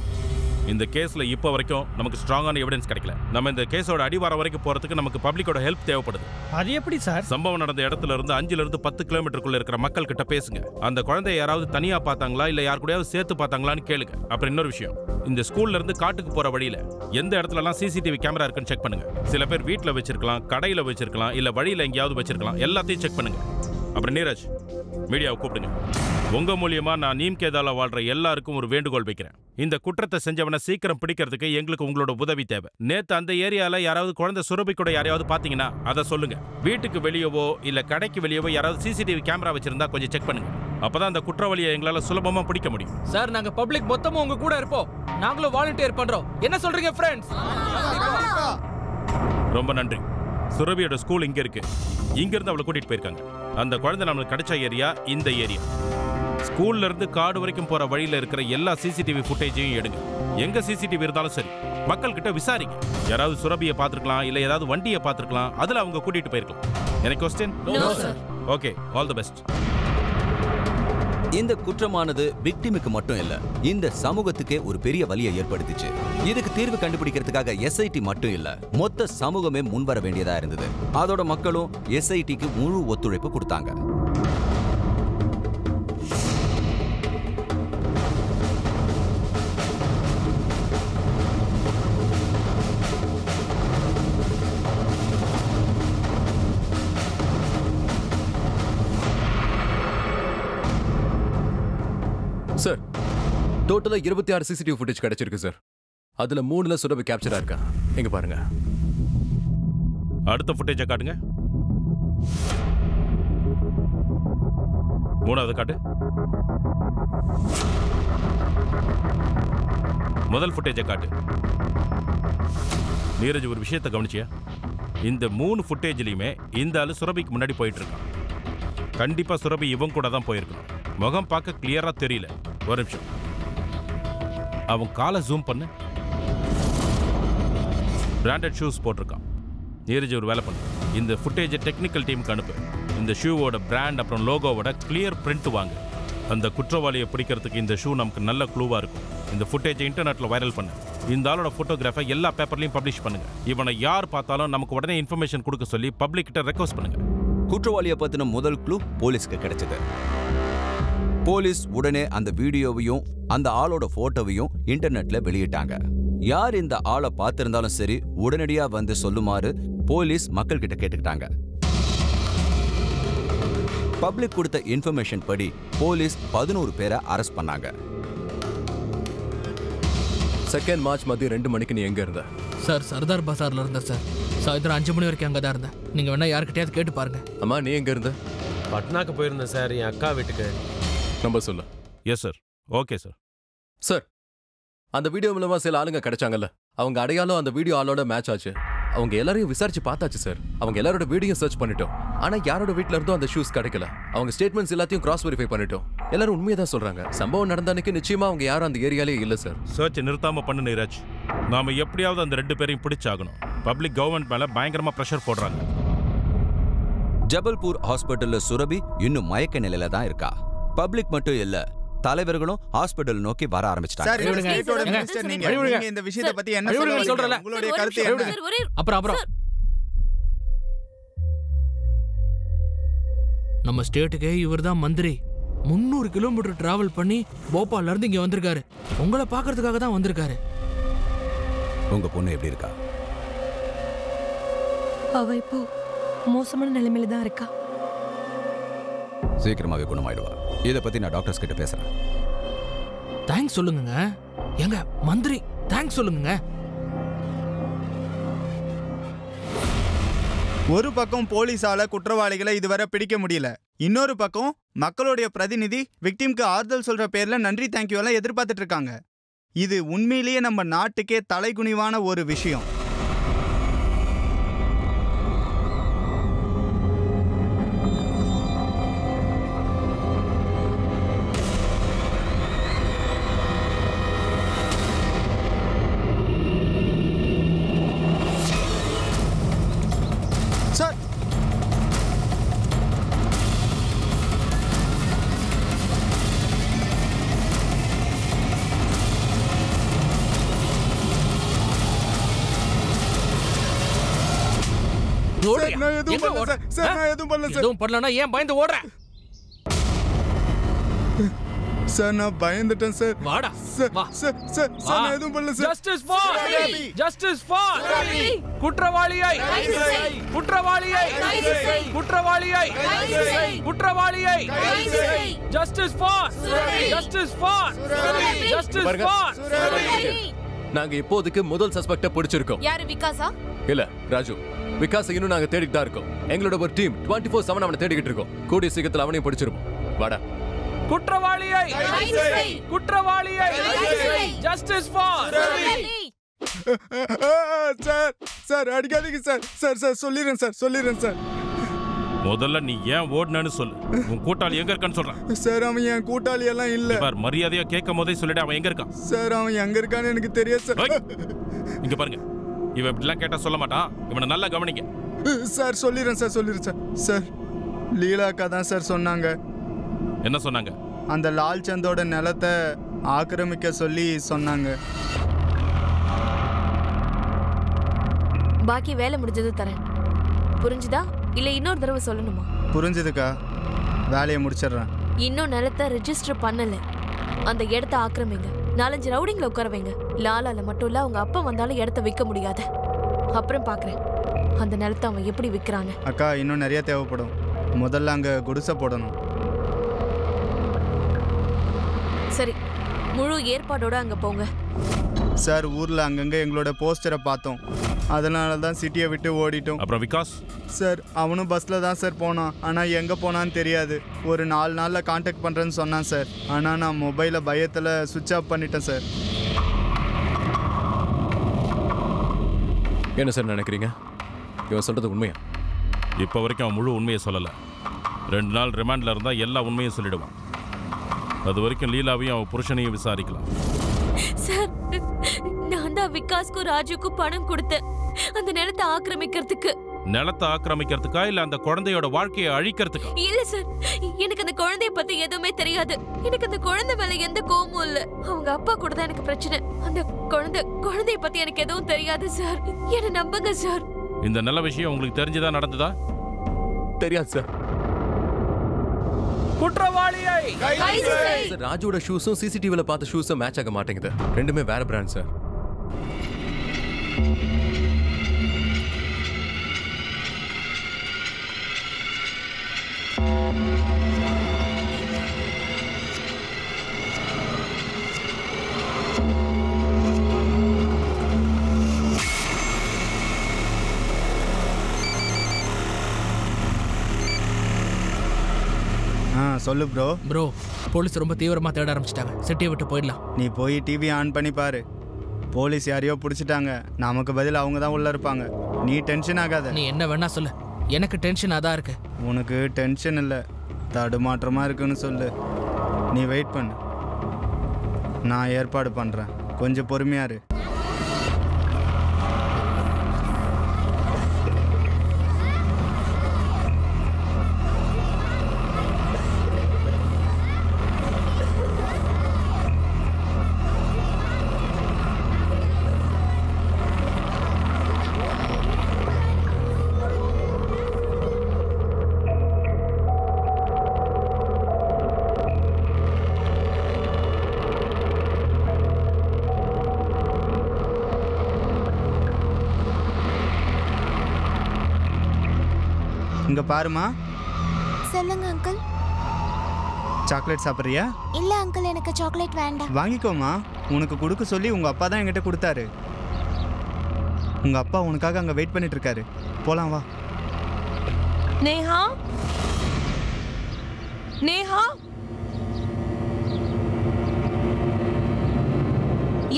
இந்த கேஸ்ல இப்போ வரைக்கும் நமக்கு ஸ்ட்ராங்கான எவிடன்ஸ் கிடைக்கல. நம்ம இந்த கேஸோட அடிவாரம் வரைக்கும் போறதுக்கு நமக்கு பப்ளிக்கோட ஹெல்ப் தேவைப்படுது. அது எப்படி சார்? சம்பவம் நடந்த இடத்துல இருந்து 5 ல இருந்து 10 கிலோமீட்டருக்குள்ள இருக்கிற மக்கள் கிட்ட பேசுங்க. அந்த குழந்தைய யாராவது தனியா பார்த்தாங்களா இல்ல யார் கூடயாவது சேர்த்து பார்த்தாங்களான்னு கேளுங்க. அப்புறம் இன்னொரு விஷயம், இந்த ஸ்கூல்ல இருந்து காட்டுக்கு போற வழியில எந்த இடத்துலலாம் சிசிடிவி கேமரா இருக்குன்னு செக் பண்ணுங்க. சில பேர் வீட்டில் வச்சிருக்கலாம், கடையில வச்சிருக்கலாம், இல்ல வழியில எங்கேயாவது வச்சிருக்கலாம். எல்லாத்தையும் செக் பண்ணுங்க. அப்புறம் நீரஜ், மீடியாவை கூப்பிடுங்க. உங்க மூலியமா நான் நீம்கேதால வாழ்ற எல்லாருக்கும் ஒரு வேண்டுகோள் வைக்கிறேன். இந்த குற்றத்தை செஞ்சவனை சீக்கிரம் பிடிக்கிறதுக்கு எங்களுக்கு உங்களோட உதவி தேவை. நேத்து அந்த ஏரியால யாராவது குழந்தை சுரபி கூட யாரையாவது பாத்தீங்கன்னா அதை சொல்லுங்க. வீட்டுக்கு வெளியவோ இல்ல கடைக்கு வெளியவோ யாராவது சிசிடிவி கேமரா வச்சிருந்தா கொஞ்சம் செக் பண்ணுங்க. அப்பதான் அந்த குற்றவாளியை எங்களால சுலபமா பிடிக்க முடியும். சார், நாங்க பப்ளிக் மொத்தமும் உங்க கூட இருப்போம். நாங்களும் வாலண்டியர் பண்றோம். என்ன சொல்றீங்க ஃப்ரெண்ட்ஸ்? ரொம்ப நன்றி. சுரபியோட ஸ்கூல் இங்க இருக்கு. இங்க இருந்து அவளை கூட்டிட்டு போயிருக்காங்க. அந்த குழந்தை நம்மளுக்கு கிடைச்ச ஏரியா இந்த ஏரியா. ஸ்கூல்ல இருந்து காடு வரைக்கும் போற வழியில இருக்கிற எல்லா சிசிடிவி ஃபுட்டேஜையும் எடுங்க. எங்க சிசிடிவி இருந்தாலும் சரி, மக்கள் கிட்ட விசாரிங்க. யாராவது சுரபியை பார்த்திருக்கலாம், இல்ல ஏதாவது வண்டியை பார்த்திருக்கலாம், அதுல அவங்க கூட்டிட்டு போயிருக்கலாம். எனக்கு question? No sir. Okay, all the best. இந்த குற்றமானது விக்டிமுக்கு மட்டும் இல்ல, இந்த சமூகத்துக்கே ஒரு பெரிய வலியை ஏற்படுத்திச்சு. இதுக்கு தீர்வு கண்டுபிடிக்கிறதுக்காக எஸ்ஐடி மட்டும் இல்ல, மொத்த சமூகமே முன்வர வேண்டியதா இருந்தது. அதோட மக்களும் எஸ்ஐடிக்கு முழு ஒத்துழைப்பு கொடுத்தாங்க. சார், டோட்டலா 26 சிசிடிவி ஃபுட்டேஜ் கிடைச்சிருக்கு சார். அதுல 3ல சுரபி கேப்சரா இருக்கா. எங்க பாருங்க. அடுத்த ஃபுட்டேஜை காட்டுங்க. 3வது காட்டு. முதல் ஃபுட்டேஜை காட்டு. நீரஜ், ஒரு விஷயத்தை கவனிச்சியா? இந்த 3 ஃபுட்டேஜ்லயுமே இந்த ஆளு சுரபிக்கு முன்னாடி போயிட்டு இருக்கான். கண்டிப்பா சுரபி இவன் கூட தான் போயிருக்கணும். முகம் பார்க்க கிளியரா தெரியல. ஒரு நிமிஷம், அவன் காலை ஜூம் பண்ணு. பிராண்டட் ஷூஸ் போட்டிருக்கான். நீரஜ், ஒரு வேலை பண்ணு. இந்த ஃபுட்டேஜை டெக்னிக்கல் டீமுக்கு அனுப்பு. இந்த ஷூவோட பிராண்ட் அப்புறம் லோகோவோட கிளியர் பிரிண்ட் வாங்க. அந்த குற்றவாளியை பிடிக்கிறதுக்கு இந்த ஷூ நமக்கு நல்ல க்ளூவா இருக்கும். இந்த ஃபுட்டேஜை இன்டர்நெட்ல வைரல் பண்ணு. இந்த ஆளோட போட்டோகிராஃபை எல்லா பேப்பர்லையும் பப்ளிஷ் பண்ணுங்க. இவனை யார் பார்த்தாலும் நமக்கு உடனே இன்ஃபர்மேஷன் கொடுக்க சொல்லி பப்ளிக் கிட்ட ரெக்வஸ்ட் பண்ணுங்க. குற்றவாளியை பத்தின முதல் க்ளூ போலீஸ்க்கு கிடைச்சது. போலீஸ் உடனே அந்த வீடியோவையும் அந்த ஆளோட போட்டோவையும் இன்டர்நெட்ல வெளியிட்டாங்க. யார் இந்த ஆளை பார்த்திருந்தாலும் சரி, உடனடியா வந்து சொல்லுமாறு போலீஸ் மக்கள் கிட்ட கேட்டுக்கிட்டாங்க. பப்ளிக் கொடுத்த இன்ஃபர்மேஷன் படி போலீஸ் 11 பேரை அரெஸ்ட் பண்ணாங்க. 2 மார்ச் மதியம் 2 மணிக்கு நீ எங்க இருந்த? சார், சர்தார் பசார்ல இருந்தேன் சார். சாயந்தரம் 5 மணி வரைக்கும் அங்கே தான் இருந்தேன். நீங்க வேணா யார்கிட்டயாவது கேட்டு பாருங்க. அம்மா, நீ எங்க இருந்த? பட்னாக்கு போயிருந்தேன் சார், என் அக்கா வீட்டுக்கு. நம்பர் சொல்லு. Yes sir. Okay sir. Sir, அந்த வீடியோ மூலமா சில ஆளுங்க கிடைச்சாங்கல்ல, அவங்க அடையாளம் அந்த வீடியோ ஆளோட மேட்ச் ஆச்சு. அவங்க எல்லாரையும் விசாரிச்சு பார்த்தாச்சு சார். அவங்க எல்லாரோட வீடியோ சர்ச் பண்ணிட்டோம். ஆனா யாரோட வீட்ல இருந்தோ அந்த ஷூஸ் கிடைக்கல. அவங்க ஸ்டேட்மெண்ட்ஸ் எல்லாத்தையும் கிராஸ் வெரிஃபை பண்ணிட்டோம். எல்லாரும் உண்மையை தான் சொல்றாங்க. சம்பவம் நடந்த அன்னைக்கு நிச்சயமா அவங்க யாரும் அந்த ஏரியாலே இல்ல சார். சர்ச் நிறுத்தாம பண்ணு நீரஜ். நாம எப்படியாவது அந்த 2 பேரையும் பிடிச்சாகணும். பப்ளிக் கவர்மெண்ட் மேல பயங்கரமா பிரஷர் போடுறாங்க. ஜபல்பூர் ஹாஸ்பிட்டல்ல சுரபி இன்னும் மயக்க நிலையில தான் இருக்கா. பப்ளிக் மட்டும் இல்ல, தலைவர்களும் ஹாஸ்பிடல் நோக்கி வர ஆரம்பிச்சிட்டாங்க. இந்த விஷயத்தை பத்தி என்ன சொல்றீங்க? உங்களுடைய கருத்து என்ன? அப்புறம் நம்ம ஸ்டேட்டுக்கே இவர் தான் மந்திரி. 300 கிலோமீட்டர் டிராவல் பண்ணி போபால்ல இருந்து இங்க வந்திருக்காரு. உங்களை பாக்குறதுக்காக தான் வந்திருக்காரு. உங்க பொண்ணு எப்படி இருக்கா? அவ இப்போ மோசமான நிலைமையில தான் இருக்கா. சீக்கிரமாவே குணமாயிடுவா. இத பத்தி நான் டாக்டர்ஸ் கிட்ட பேசுறேன். தேங்க்ஸ் சொல்லுங்க. எங்க மந்திரி தேங்க்ஸ் சொல்லுங்க. ஒரு பக்கம் போலீஸால குற்றவாளிகளை இதுவரை பிடிக்க முடியல. இன்னொரு பக்கம் மக்களுடைய பிரதிநிதி விக்டிம்க்கு ஆறுதல் சொல்ற பேர்ல நன்றி தேங்க்யூ எல்லாம் எதிர்பார்த்துட்டு இருக்காங்க. இது உண்மையிலேயே நம்ம நாட்டுக்கே தலைகுனிவான ஒரு விஷயம். ஓடுறியா? நான் எதுவும் எங்க பண்ணல ஓடுற? சார். சார், நான் எதுவும் பண்ணல சார். எதுவும் பண்ணலனா ஏன் பயந்து ஓடுற? சார், நான் பயந்துட்டேன் சார். வாடா. சார், வா. சார், சார், சார், நான் எதுவும் பண்ணல sir. Justice for Ravi. Justice for குற்றவாளியை குற்றவாளியை குற்றவாளியை குற்றவாளியை justice for justice for justice பாருங்க. ஃபார். நாங்க இப்போதைக்கு முதல் சஸ்பெக்ட பிடிச்சிருக்கோம். யாரு விகாஸா? இல்ல ராஜு, விகாஸ் இன்னும் நாங்க தேடிட்டு தான் இருக்கோம். எங்களோட ஒரு டீம் 24/7 அவனை தேடிக்கிட்டு இருக்கோம். கூடிய சீக்கிரத்துல அவனையும் பிடிச்சிருவோம். வாடா. குற்றவாளியை குற்றவாளியை ஜஸ்டிஸ் ஃபார். சார், சார், அடிக்காதீங்க சார். சார், சார், சொல்லிடுறேன் சார், சொல்லிடுறேன் சார். முதல்ல நீ ஏன் ஓடுனன்னு சொல்லு. உன் கூட்டாளி எங்க இருக்கான்னு சொல்றேன். சார், அவன் என் கூட்டாளி எல்லாம் இல்ல. பார், மரியாதையா கேட்கும் போதே சொல்லிட்டு அவன் எங்க இருக்கான். சார், அவன் எங்க இருக்கான்னு எனக்கு தெரியாது சார். ஓய், இங்க பாருங்க, இவன் இப்படிலாம் கேட்டா சொல்ல மாட்டான். இவனை நல்லா கவனிங்க. சார், சொல்லிடுறேன் சார், சொல்லிடுறேன் சார். சார், லீலா அக்கா தான் சார் சொன்னாங்க. என்ன சொன்னாங்க? அந்த லால் சந்தோட நிலத்தை ஆக்கிரமிக்க சொல்லி சொன்னாங்க. பாக்கி வேலை முடிஞ்சது தரேன். புரிஞ்சுதா? இல்ல இன்னொரு தடவை சொல்லணுமா? புரிஞ்சுதுக்கா, வேலையை முடிச்சிடுறேன். இன்னும் நிலத்தை ரெஜிஸ்டர் பண்ணல. அந்த இடத்த ஆக்கிரமிங்க. 4-5 ரவுடிங்களை உட்கார வைங்க. லாலால மட்டும் இல்ல, அவங்க அப்பா வந்தாலும் இடத்த விற்க முடியாது. அப்புறம் பாக்குறேன் அந்த நிலத்தை அவன் எப்படி விற்கிறான்னு. அக்கா, இன்னும் நிறைய தேவைப்படும். முதல்ல அங்க குடிசை போடணும். சரி, முழு ஏற்பாடோட அங்க போங்க. சார், ஊர்ல அங்கங்க எங்களோட போஸ்டரை பார்த்தோம். அதனால தான் சிட்டியை விட்டு ஓடிட்டோம். அப்புறம் விகாஸ்? சார், அவனும் பஸ்ல தான் சார் போனான். ஆனா எங்க போனான்னு தெரியாது. ஒரு 4 நாள்ல கான்டாக்ட் பண்றேன்னு சொன்னான் சார். ஆனா நான் மொபைலை பயத்துல சுவிட்ச் ஆஃப் பண்ணிட்டேன் சார். என்ன சார் நினைக்கிறீங்க? இவன் சொல்றது உண்மையா? இப்போ வரைக்கும் அவன் முழு உண்மையை சொல்லலை. 2 நாள் ரிமாண்டில் இருந்தால் எல்லா உண்மையும் சொல்லிடுவான். அது வரைக்கும் லீலாவையும் அவன் புருஷனையும் விசாரிக்கலாம். சார், நான் தான் விகாஸ்க்கும் ராஜுக்கும் பணம் கொடுத்தேன் அந்த நிலத்தை ஆக்கிரமிக்கிறதுக்கு. நிலத்தை ஆக்கிரமிக்கிறதுக்கா இல்ல அந்த குழந்தையோட வாழ்க்கையை அழிக்கிறதுக்கா? இல்ல சார், எனக்கு அந்த குழந்தைய பத்தி எதுவுமே தெரியாது. எனக்கு அந்த குழந்தை மேல எந்த கோபமும் இல்ல. அவங்க அப்பா கூட தான் எனக்கு பிரச்சனை. அந்த குழந்தைய பத்தி எனக்கு எதுவும் தெரியாது சார். என்ன நம்புங்க சார். இந்த நல்ல விஷயம் உங்களுக்கு தெரிஞ்சுதான் நடந்ததா? தெரியாது சார். குற்றவாளியை ராஜுவோட ஷூஸும் சிசிடிவில பார்த்த ஷூஸும் மேட்ச் ஆக மாட்டேங்குது. ரெண்டுமே வேற பிராண்ட் சார். சொல்லு ப்ரோ. ப்ரோ, போலீஸ் ரொம்ப தீவிரமா தேட ஆரம்பிச்சிட்டாங்க. சிட்டியை விட்டு போயிடலாம். நீ போய் டிவி ஆன் பண்ணி பாரு. போலீஸ் யாரையோ பிடிச்சிட்டாங்க. நமக்கு பதில் அவங்க தான் உள்ள இருப்பாங்க. நீ டென்ஷன் ஆகாத. நீ என்ன வேணா சொல்லு, எனக்கு டென்ஷன் அதான் இருக்கு. உனக்கு டென்ஷன் இல்லை, தடுமாற்றமா இருக்குன்னு சொல்லு. நீ வெயிட் பண்ணு, நான் ஏற்பாடு பண்றேன். கொஞ்சம் பொறுமையா இரு. இங்க பாருமா. சொல்லுங்க அங்கிள். சாக்லேட் சாப்பிட்றியா? இல்ல அங்கிள், எனக்கு சாக்லேட் வேண்டாம். வாங்கிக்கோமா. உனக்கு கொடுக்க சொல்லி உங்க அப்பா தான் என்கிட்ட கொடுத்தாரு. உங்க அப்பா உனக்காக அங்க வெயிட் பண்ணிட்டு இருக்காரு. போலாம் வா. நேஹா, நேஹா,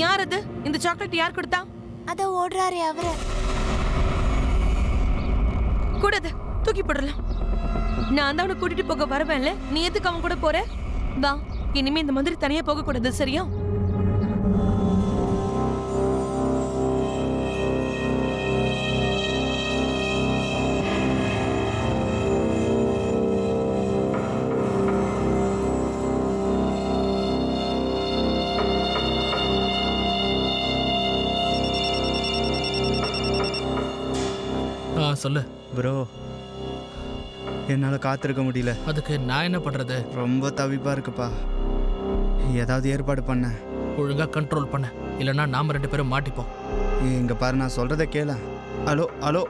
யார் அது? இந்த சாக்லேட் யார் கொடுத்தா? அத ஓடுறாரு அவரு. கூடாது, தூக்கி போடலாம். நான் தான் அவனை கூட்டிட்டு போக வரவேன்ல, நீ எதுக்கு அவன் கூட போற? வா, இனிமே இந்த மாதிரி தனியா போக கூடாது, சரியா? சொல்லு. ப்ரோ, என்னால் காத்திருக்க முடியல. அதுக்கு நான் என்ன பண்றது? ரொம்ப தவிப்பா இருக்குப்பா. ஏதாவது ஏற்பாடு பண்ண. ஒழுங்கா கண்ட்ரோல் பண்ண, இல்லைன்னா நாம 2 பேரும் மாட்டிப்போம். இங்க பாரு, நான் சொல்றதை கேள. Hello hello.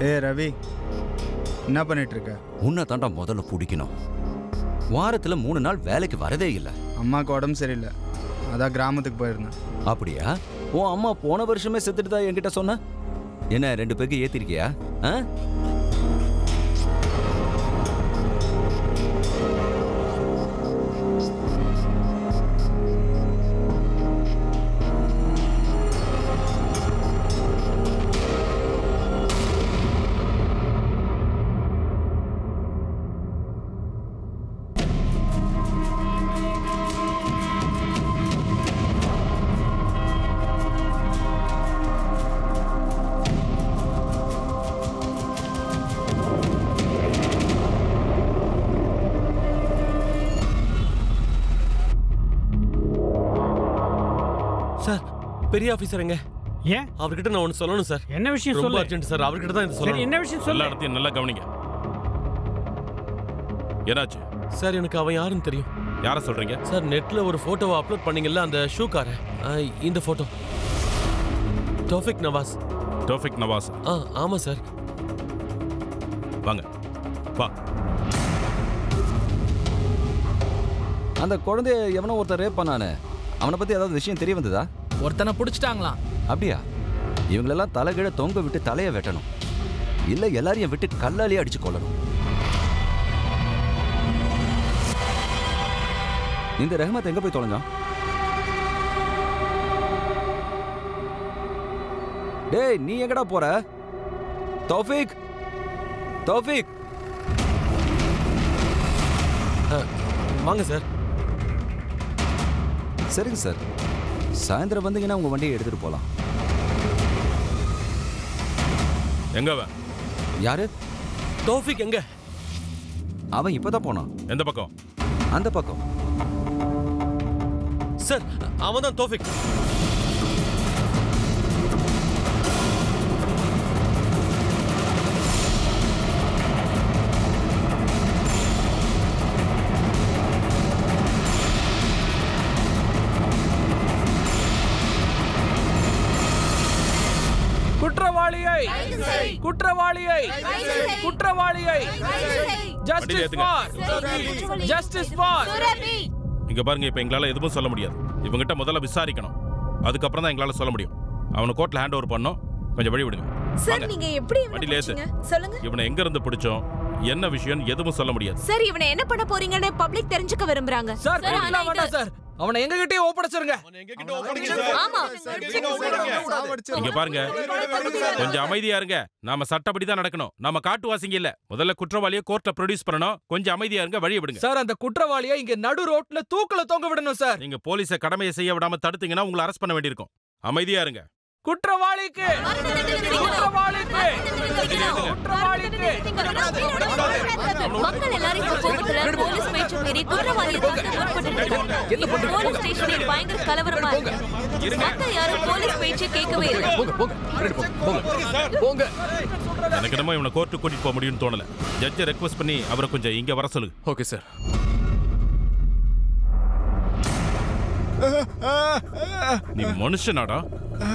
ஏ ரவி, என்ன பண்ணிட்டு இருக்க? உன்னை தாண்டா முதல்ல பிடிக்கணும். வாரத்தில் 3 நாள் வேலைக்கு வரதே இல்லை. அம்மாவுக்கு உடம்பு சரியில்லை, அதான் கிராமத்துக்கு போயிருந்தேன். அப்படியா? உன் அம்மா போன வருஷமே செத்துட்டு தான் என்கிட்ட சொன்ன. என்ன 2 பேருக்கு ஏத்திருக்கியா? சார், பெரிய ஆபீசர் எங்க? ஏன்? அவர்கிட்ட நான் ஒன்னு சொல்லணும் சார். என்ன விஷயம்? ரொம்ப அர்ஜென்ட் சார், அவர்கிட்ட தான் இது சொல்லணும். என்ன விஷயம்? எல்லா இடத்தையும் நல்லா கவனிங்க. என்னாச்சு சார்? எனக்கு அவன் யாருன்னு தெரியும். யாரை சொல்றீங்க சார்? நெட்ல ஒரு போட்டோவை அப்லோட் பண்ணீங்கல்ல, அந்த ஷூக்கார. இந்த போட்டோ தௌஃபிக் நவாஸ். தௌஃபிக் நவாஸ்? ஆமா சார். வாங்க வா. அந்த குழந்தைய எவனோ ஒருத்தர் ரேப் பண்ணானே, அவனை பத்தி ஏதாவது விஷயம் தெரிய வந்ததா? ஒருத்தனை பிடிச்சிட்டாங்களாம். அப்படியா? இவங்களெல்லாம் தலைகீழ தொங்க விட்டு தலையை வெட்டணும், இல்ல எல்லாரையும் விட்டு கல்லாலேயே அடிச்சு கொள்ளணும். இந்த ரஹ்மத் எங்க போய் தொலைஞ்சான்? டேய், நீ எங்கடா போற? தௌஃபிக், தௌஃபிக். வாங்க சார். சரிங்க சார், சாயந்தரம் வந்தீங்கன்னா உங்க வண்டியை எடுத்துட்டு போலாம். எங்க அவன்? யாரு? தௌஃபிக் எங்க? அவன் இப்பதான் போனான். எந்த பக்கம்? அந்த பக்கம். சார், அவன் தான் தௌஃபிக். குற்றவாளியை குற்றவாளியை குற்றவாளியை ஜஸ்டிஸ் ஃபார். இங்க பாருங்க, இப்ப எங்களால எதுவும் சொல்ல முடியாது. இவங்கிட்ட முதல்ல விசாரிக்கணும், அதுக்கப்புறம் தான் எங்களால சொல்ல முடியும். அவனை கோர்ட்ல ஹேண்ட் ஓவர் பண்ணோம். கொஞ்சம் வழி விடுங்க சார். நீங்க எப்படி வண்டியில ஏத்து சொல்லுங்க. இவனை எங்க இருந்து பிடிச்சோம், என்ன விஷயம் எதுவும் சொல்ல முடியாது. சார், இவனை என்ன பண்ண போறீங்கன்னு பப்ளிக் தெரிஞ்சுக்க விரும்புறாங்க. சார், வேண்டாம் சார், அவனை எங்க கிட்டே ஒப்படைச்சிருங்க. ஆமா, இங்க பாருங்க, கொஞ்சம் அமைதியா இருங்க. நாம சட்டப்படி தான் நடக்கணும். நாம காட்டுவாசிங்க இல்ல. முதல்ல குற்றவாளியை கோர்ட்ல ப்ரொடியூஸ் பண்ணணும். கொஞ்சம் அமைதியா இருங்க, வழி விடுங்க. சார், அந்த குற்றவாளியை இங்க நடு ரோட்ல தூக்குல தொங்க விடணும் சார். நீங்க போலீஸை கடமையை செய்ய விடாம தடுத்தீங்கன்னா உங்களை அரெஸ்ட் பண்ண வேண்டியிருக்கும். அமைதியா இருங்க. குற்றவாளிக்கு குற்றவாளிக்கு குற்றவாளிக்கு மக்கள் எல்லாரும் இந்த கோபத்துல போலீஸ் பேச்சு மீறி குற்றவாளியை தாக்க முற்பட்டு போலீஸ் ஸ்டேஷனில் பயங்கர கலவரமா இருக்கு. மக்கள் யாரும் போலீஸ் பேச்சு கேட்கவே இல்லை. எனக்கு என்னமோ இவனை கோர்ட்டு கூட்டிட்டு போக முடியும்னு தோணல. ஜட்ஜை ரெக்வஸ்ட் பண்ணி அவரை கொஞ்சம் இங்க வர சொல்லுங்க. Okay sir. நீ மனுஷனாடா?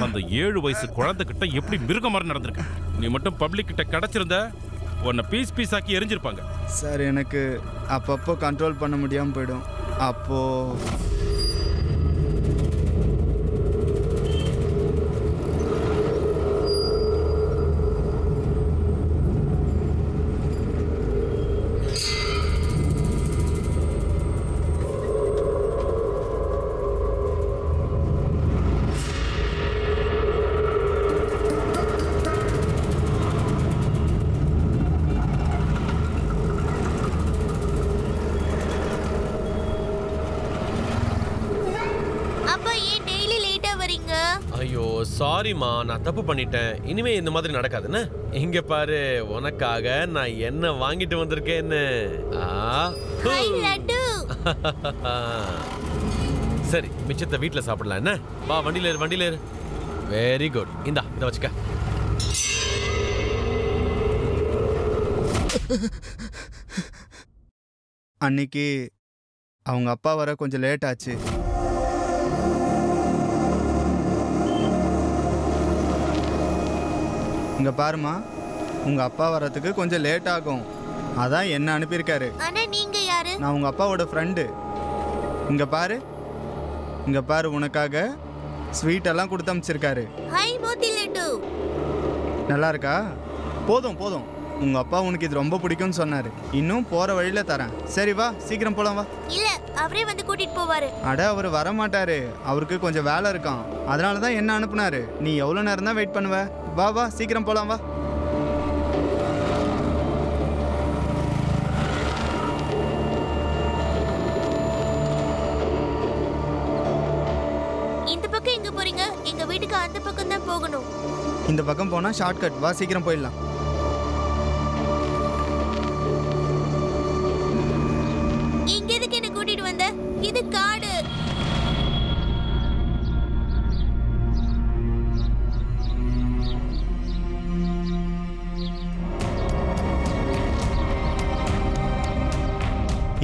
அந்த 7 வயசு குழந்தை கிட்ட எப்படி மிருகம் மாதிரி நடந்திருக்க? நீ மட்டும் பப்ளிக் கிட்ட கிடைச்சிருந்த உன்னை பீஸ் பீஸ் ஆக்கி எரிஞ்சிருப்பாங்க. சார், எனக்கு அப்பப்போ கண்ட்ரோல் பண்ண முடியாமல் போயிடும். அப்போ சாரிம்மா, நான் தப்பு பண்ணிட்டேன். இனிமே இந்த மாதிரி நடக்காதுன்னு. இங்க பாரு, உனக்காக நான் என்ன வாங்கிட்டு வந்திருக்கேன்னு. சரி, மிச்சத்தை வீட்டுல சாப்பிடலாம் என்ன? வா, வண்டியில ஏறு, வண்டியில ஏறு. Very good. இந்தா, இதை வச்சுக்க. அன்னைக்கு அவங்க அப்பா வர கொஞ்சம் லேட் ஆச்சு. இங்க பாருமா, உங்க அப்பா வரதுக்கு கொஞ்சம் லேட் ஆகும். அதான் என்ன அனுப்பியிருக்காரு. ஆனா நீங்க யாரு? நான் உங்க அப்பாவோட ஃப்ரெண்டு. இங்க பாரு, இங்க பாரு, உனக்காக ஸ்வீட் எல்லாம் கொடுத்து அனுப்பிச்சிருக்காரு. ஹாய் மோதி லட்டு. நல்லா இருக்கா? போதும் போதும், உங்க அப்பா உனக்கு இது ரொம்ப பிடிக்கும்னு சொன்னாரு. இன்னும் போற வழியில தரேன். சரி வா, சீக்கிரம் போலாம் வா. இல்ல, அவரே வந்து கூட்டிட்டு போவாரு. அட, அவர் வர மாட்டாரு. அவருக்கு கொஞ்சம் வேலை இருக்கான். அதனால தான் என்ன அனுப்புனாரு. நீ எவ்வளவு நேரம் தான் வெயிட் பண்ணுவ? வா வா, சீக்கிரம் போலாம் வா. இந்த பக்கம் எங்க போறீங்க? எங்க வீட்டுக்கு அந்த பக்கம் தான் போகணும். இந்த பக்கம் போனா ஷார்ட்கட். வா, சீக்கிரம் போயிடலாம். இங்க எதுக்கு என்ன கூட்டிட்டு வந்த? இது காடு.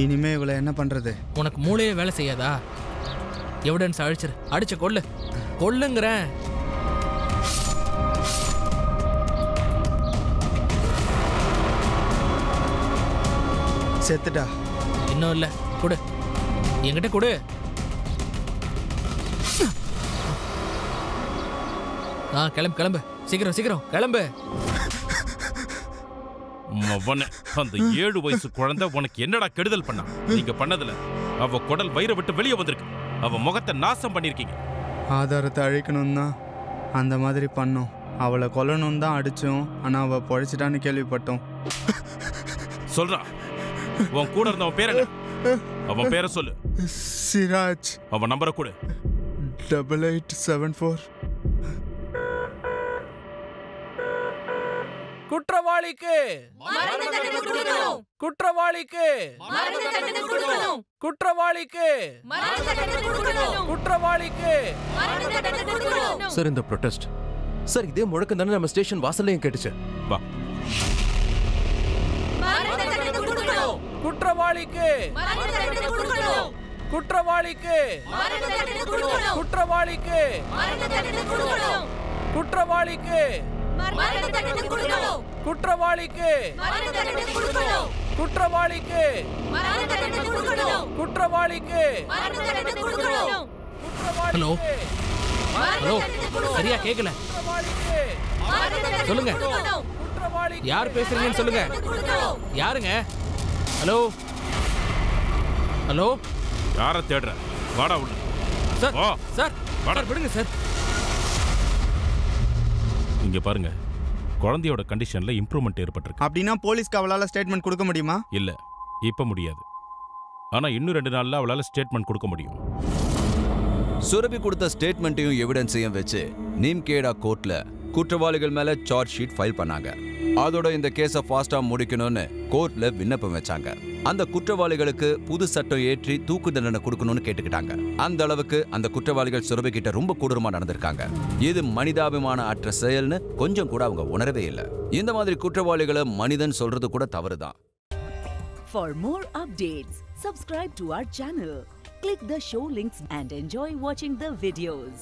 இனிமே இவளை என்ன பண்றது? உனக்கு மூளையே வேலை செய்யாதா? எவிடன்ஸ் அழிச்சிரு. அடிச்ச கொல்லு, கொல்லுங்கிறேன். செத்துட்டா. இன்னும் இல்ல, கொடு, என்கிட்ட கொடு. கிளம்பு கிளம்பு, சீக்கிரம் சீக்கிரம் கிளம்பு. அந்த 7 வயசு குழந்தை உனக்கு என்னடா கெடுதல் பண்ணா? நீங்க பண்ணதுல அவ குடல் வயிறை விட்டு வெளியே வந்திருக்கு. அவ முகத்தை நாசம் பண்ணிருக்கீங்க. ஆதாரத்தை அழிக்கணும் தான் அந்த மாதிரி பண்ணோம். அவளை கொல்லணும் தான் அடிச்சோம். ஆனா அவ பொழைச்சிட்டான்னு கேள்விப்பட்டோம். சொல்றா, உன் கூட இருந்தவன் பேர் என்ன? அவன் பேரை சொல்லு. சிராஜ். அவன் நம்பரை கொடு. 8874. குற்றவாளிக்கு குற்றவாளிக்கு குற்றவாளிக்கு குற்றவாளிக்கு. சார், இந்த ப்ரொடெஸ்ட் சார், இதே முழக்கம் தானே நம்ம ஸ்டேஷன் வாசல்லையும் கேட்டுச்சு. வா. குற்றவாளிக்கு குற்றவாளிக்கு குற்றவாளிக்கு குற்றவாளிக்கு குற்றவாளிக்கு குற்றவாளிக்கு குற்றவாளிக்கு. ஹலோ ஹலோ, சரியா கேட்கல. சொல்லுங்க, யார் பேசுறீங்கன்னு சொல்லுங்க. யாருங்க? ஹலோ ஹலோ, யாரை தேடுற? வாடா உள்ள. சார் சார், வாடா, விடுங்க சார். இங்க பாருங்க, குழந்தையோட கண்டிஷன்ல இம்ப்ரூவ்மெண்ட் ஏற்பட்டிருக்கு. அப்படின்னா போலீஸ்க்கு அவளால ஸ்டேட்மெண்ட் கொடுக்க முடியுமா? இல்ல, இப்ப முடியாது. ஆனா இன்னும் 2 நாள்ல அவளால ஸ்டேட்மெண்ட் கொடுக்க முடியும். சுரபி கொடுத்த ஸ்டேட்மெண்ட்டையும் எவிடன்ஸையும் வச்சு நீம்கேடா கோர்ட்ல குற்றவாளிகள் மேல சார்ஜ் ஷீட் ஃபைல் பண்ணாங்க. அதோட இந்த கேஸை ஃபாஸ்டா முடிக்கணும்னு கோர்ட்ல விண்ணப்பம் வச்சாங்க. அந்த குற்றவாளிகளுக்கு புது சட்டம் ஏற்றி தூக்கு தண்டனை கொடுக்கணும்னு கேட்டுக்கிட்டாங்க. அந்த அளவுக்கு அந்த குற்றவாளிகள் சுரபி கிட்ட ரொம்ப கொடூரமா நடந்திருக்காங்க. இது மனிதாபிமான அற்ற செயல்னு கொஞ்சம் கூட அவங்க உணரவே இல்லை. இந்த மாதிரி குற்றவாளிகளை மனிதன் சொல்றது கூட தவறுதான். For more updates, subscribe to our channel, click the show links and enjoy watching the videos.